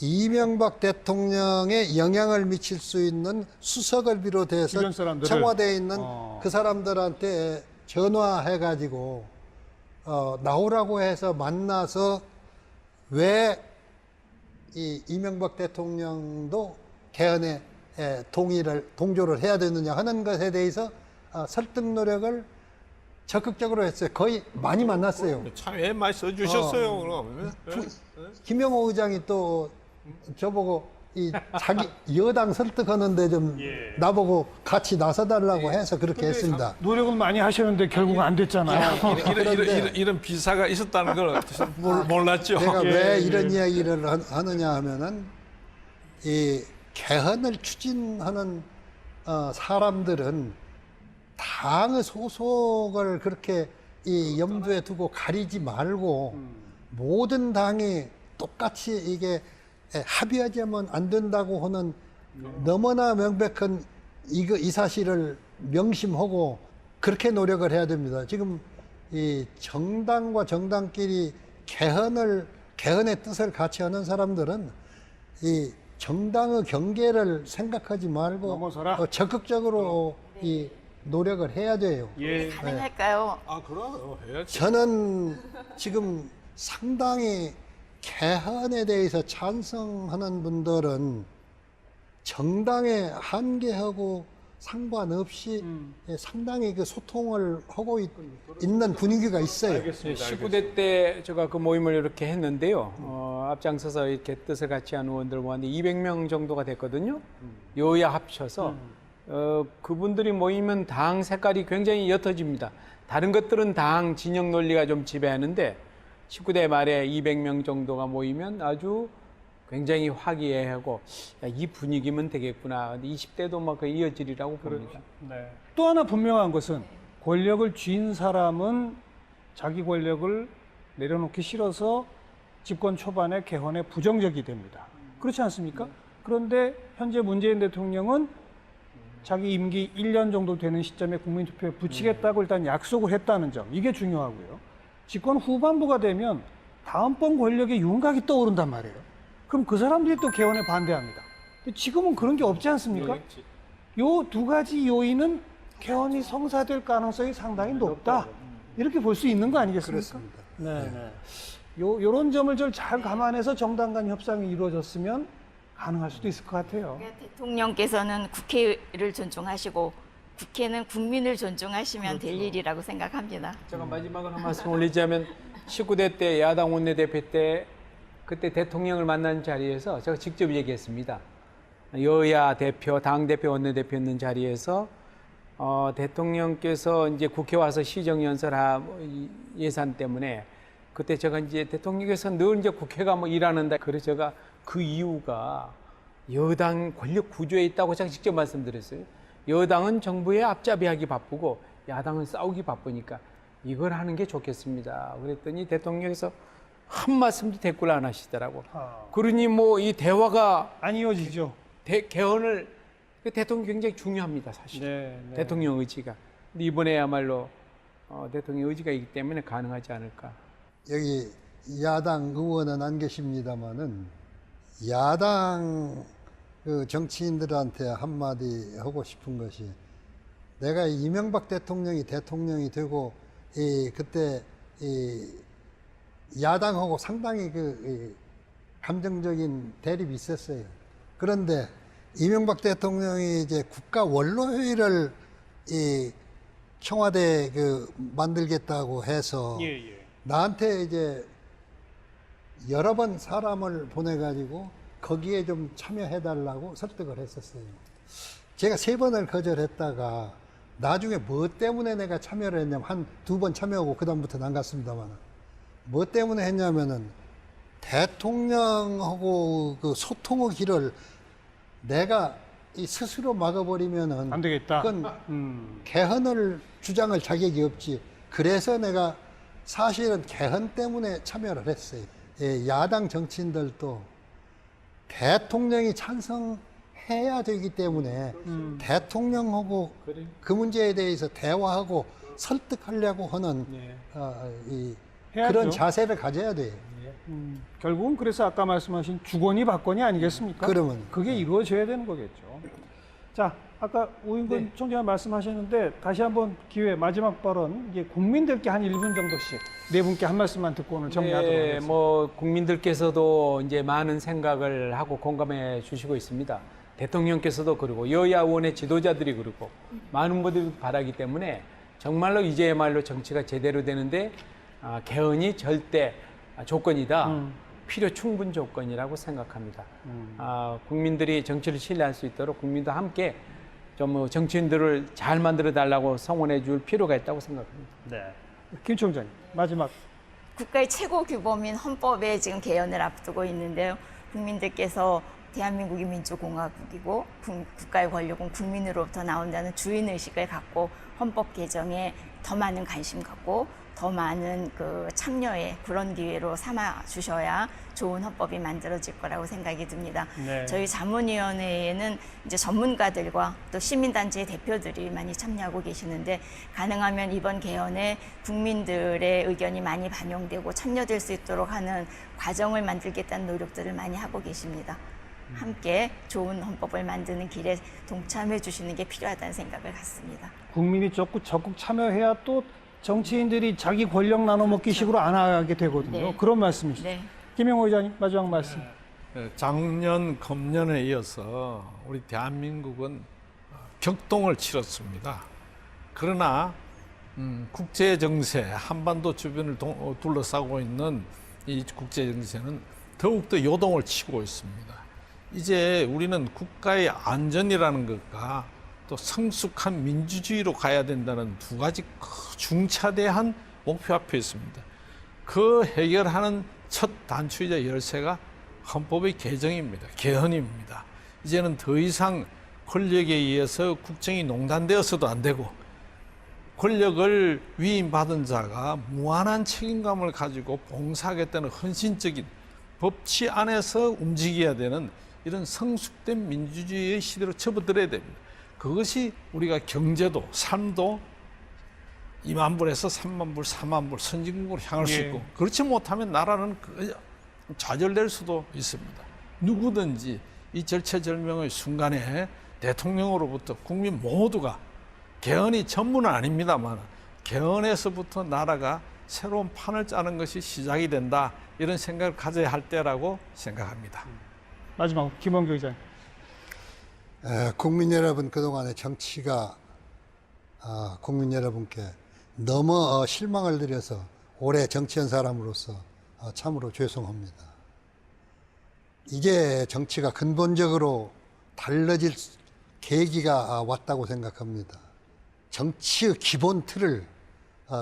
이명박 대통령에 영향을 미칠 수 있는 수석을 비롯해서 주변 사람들을. 청와대에 있는 그 사람들한테 전화해가지고 나오라고 해서 만나서 왜 이 이명박 대통령도 개헌에 동조를 해야 되느냐 하는 것에 대해서 설득 노력을 적극적으로 했어요. 거의 많이 만났어요. 참 애 많이 써주셨어요. 그럼. 김영호 의장이 또 저보고 이 자기 여당 설득하는데 좀 나보고 같이 나서달라고 해서 그렇게 했습니다. 노력은 많이 하셨는데 결국은 안 됐잖아요. 이런 비사가 있었다는 걸 몰랐죠. 내가 왜 이런 이야기를 하느냐 하면은 이 개헌을 추진하는 사람들은 당의 소속을 그렇게 이 염두에 두고 가리지 말고 모든 당이 똑같이 이게 합의하자면 안 된다고 하는 너무나 명백한 이 사실을 명심하고 그렇게 노력을 해야 됩니다. 지금 이 정당과 정당끼리 개헌의 뜻을 같이 하는 사람들은 이 정당의 경계를 생각하지 말고 넘어서라. 적극적으로 이 노력을 해야 돼요. 가능할까요? 그럼 해야지. 저는 지금 상당히 개헌에 대해서 찬성하는 분들은 정당의 한계하고 상관없이 상당히 그 소통을 하고 있는 분위기가 있어요. 19대 때 제가 그 모임을 이렇게 했는데요. 앞장서서 이렇게 뜻을 같이 한 의원들 모았는데 200명 정도가 됐거든요. 여야 합쳐서. 그분들이 모이면 당 색깔이 굉장히 옅어집니다. 다른 것들은 당 진영 논리가 좀 지배하는데 19대 말에 200명 정도가 모이면 아주 굉장히 화기애애하고 이 분위기면 되겠구나. 근데 20대도 막 이어지리라고 봅니다. 네. 또 하나 분명한 것은 권력을 쥔 사람은 자기 권력을 내려놓기 싫어서 집권 초반에 개헌에 부정적이 됩니다. 그렇지 않습니까? 그런데 현재 문재인 대통령은 자기 임기 1년 정도 되는 시점에 국민투표에 붙이겠다고 일단 약속을 했다는 점, 이게 중요하고요. 집권 후반부가 되면 다음번 권력의 윤곽이 떠오른단 말이에요. 그럼 그 사람들이 또 개헌에 반대합니다. 근데 지금은 그런 게 없지 않습니까? 요 두 가지 요인은 개헌이 성사될 가능성이 상당히 높다. 이렇게 볼 수 있는 거 아니겠습니까? 그렇습니다. 네. 요런 점을 좀 잘 감안해서 정당 간 협상이 이루어졌으면 가능할 수도 있을 것 같아요. 대통령께서는 국회를 존중하시고 국회는 국민을 존중하시면 될 일이라고 생각합니다. 제가 마지막으로 한 말씀 올리자면 19대 때 야당 원내대표 때 그때 대통령을 만난 자리에서 제가 직접 얘기했습니다. 여야 대표, 당대표, 원내대표 있는 자리에서 대통령께서 이제 국회 와서 시정연설 예산 때문에 그때 제가 이제 대통령께서 늘 이제 국회가 뭐 일하는다. 그래서 제가 그 이유가 여당 권력 구조에 있다고 제가 직접 말씀드렸어요. 여당은 정부에 앞잡이하기 바쁘고 야당은 싸우기 바쁘니까 이걸 하는 게 좋겠습니다. 그랬더니 대통령께서 한 말씀도 대꾸를 안 하시더라고. 그러니 뭐 이 대화가 안 이어지죠. 개헌을 대통령 굉장히 중요합니다, 사실. 네. 대통령 의지가. 근데 이번에야말로 대통령 의지가 있기 때문에 가능하지 않을까. 여기 야당 의원은 안 계십니다만은 야당 그 정치인들한테 한마디 하고 싶은 것이, 내가 이명박 대통령이 되고 그때 야당하고 상당히 감정적인 대립이 있었어요. 그런데 이명박 대통령이 이제 국가 원로회의를 청와대 만들겠다고 해서 나한테 이제 여러 번 사람을 보내가지고 거기에 좀 참여해달라고 설득을 했었어요. 제가 3번을 거절했다가 나중에 뭐 때문에 내가 참여를 했냐면 한 2번 참여하고 그다음부터는 안 갔습니다만, 뭐 때문에 했냐면은 대통령하고 그 소통의 길을 내가 스스로 막아버리면은 안 되겠다. 그건 개헌을 주장할 자격이 없지. 그래서 내가 사실은 개헌 때문에 참여를 했어요. 예, 야당 정치인들도 대통령이 찬성해야 되기 때문에 대통령하고 그 문제에 대해서 대화하고 설득하려고 하는 해야죠. 그런 자세를 가져야 돼요. 결국은 그래서 아까 말씀하신 주거니 받거니 아니겠습니까? 그러면. 그게 이루어져야 되는 거겠죠. 자, 아까 우인근 총재가 말씀하셨는데 다시 한번 기회 마지막 발언 이게 국민들께 한 1분 정도씩 네 분께 한 말씀만 듣고 오늘 정리하도록 하겠습니다. 뭐 국민들께서도 이제 많은 생각을 하고 공감해 주시고 있습니다. 대통령께서도 그러고 여야 의원의 지도자들이 그러고 많은 분들이 바라기 때문에 정말로 이제야말로 정치가 제대로 되는데 개헌이 절대 조건이다. 필요 충분 조건이라고 생각합니다. 국민들이 정치를 신뢰할 수 있도록 국민도 함께 좀 정치인들을 잘 만들어 달라고 성원해 줄 필요가 있다고 생각합니다. 네. 김 총장님 마지막. 국가의 최고 규범인 헌법에 지금 개헌을 앞두고 있는데요. 국민들께서 대한민국이 민주공화국이고 국가의 권력은 국민으로부터 나온다는 주인의식을 갖고 헌법 개정에 더 많은 관심 갖고 더 많은 그 참여의 그런 기회로 삼아 주셔야 좋은 헌법이 만들어질 거라고 생각이 듭니다. 네. 저희 자문위원회에는 이제 전문가들과 또 시민단체의 대표들이 많이 참여하고 계시는데 가능하면 이번 개헌에 국민들의 의견이 많이 반영되고 참여될 수 있도록 하는 과정을 만들겠다는 노력들을 많이 하고 계십니다. 함께 좋은 헌법을 만드는 길에 동참해 주시는 게 필요하다는 생각을 갖습니다. 국민이 적극 참여해야 또 정치인들이 자기 권력 나눠먹기 식으로 안 하게 되거든요. 네. 그런 말씀이시죠. 네. 김영호 의장님 마지막 말씀. 작년, 금년에 이어서 우리 대한민국은 격동을 치렀습니다. 그러나 국제 정세, 한반도 주변을 둘러싸고 있는 이 국제 정세는 더욱더 요동을 치고 있습니다. 이제 우리는 국가의 안전이라는 것과 또 성숙한 민주주의로 가야 된다는 두 가지 중차대한 목표 앞에 있습니다. 그 해결하는 첫 단추이자 열쇠가 헌법의 개정입니다. 개헌입니다. 이제는 더 이상 권력에 의해서 국정이 농단되어서도 안 되고 권력을 위임받은 자가 무한한 책임감을 가지고 봉사하겠다는 헌신적인 법치 안에서 움직여야 되는 이런 성숙된 민주주의의 시대로 접어들어야 됩니다. 그것이 우리가 경제도 삶도 2만 불에서 3만 불, 4만 불 선진국으로 향할 수 있고 그렇지 못하면 나라는 좌절될 수도 있습니다. 누구든지 이 절체절명의 순간에 대통령으로부터 국민 모두가 개헌이 전부는 아닙니다만 개헌에서부터 나라가 새로운 판을 짜는 것이 시작이 된다 이런 생각을 가져야 할 때라고 생각합니다. 마지막 김원규 의장. 국민 여러분 그동안의 정치가 국민 여러분께 너무 실망을 드려서 올해 정치한 사람으로서 참으로 죄송합니다. 이제 정치가 근본적으로 달라질 계기가 왔다고 생각합니다. 정치의 기본 틀을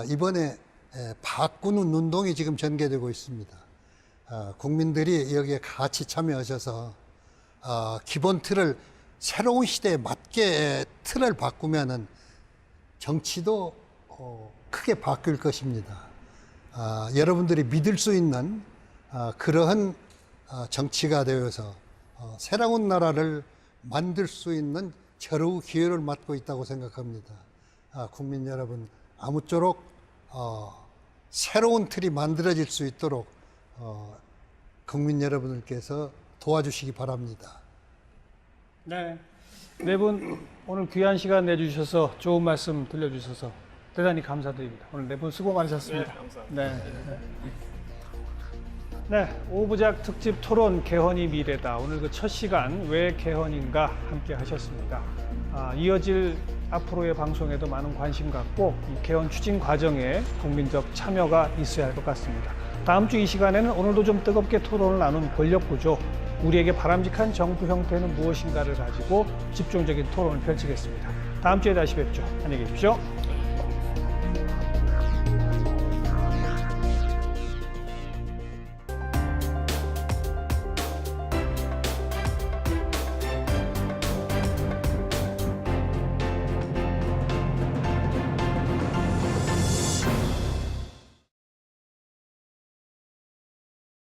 이번에 바꾸는 운동이 지금 전개되고 있습니다. 국민들이 여기에 같이 참여하셔서 기본 틀을 새로운 시대에 맞게 틀을 바꾸면은 정치도 크게 바뀔 것입니다. 여러분들이 믿을 수 있는 그러한 정치가 되어서 새로운 나라를 만들 수 있는 절호의 기회를 맞고 있다고 생각합니다. 국민 여러분, 아무쪼록 새로운 틀이 만들어질 수 있도록 국민 여러분들께서 도와주시기 바랍니다. 네. 네 분 오늘 귀한 시간 내주셔서 좋은 말씀 들려주셔서 대단히 감사드립니다. 오늘 네 분 수고 많으셨습니다. 네, 감사합니다. 네, 오부작 특집 토론 개헌이 미래다. 오늘 그 첫 시간 왜 개헌인가 함께 하셨습니다. 이어질 앞으로의 방송에도 많은 관심 갖고 이 개헌 추진 과정에 국민적 참여가 있어야 할 것 같습니다. 다음 주 이 시간에는 오늘도 좀 뜨겁게 토론을 나눈 권력구조, 우리에게 바람직한 정부 형태는 무엇인가를 가지고 집중적인 토론을 펼치겠습니다. 다음 주에 다시 뵙죠. 안녕히 계십시오.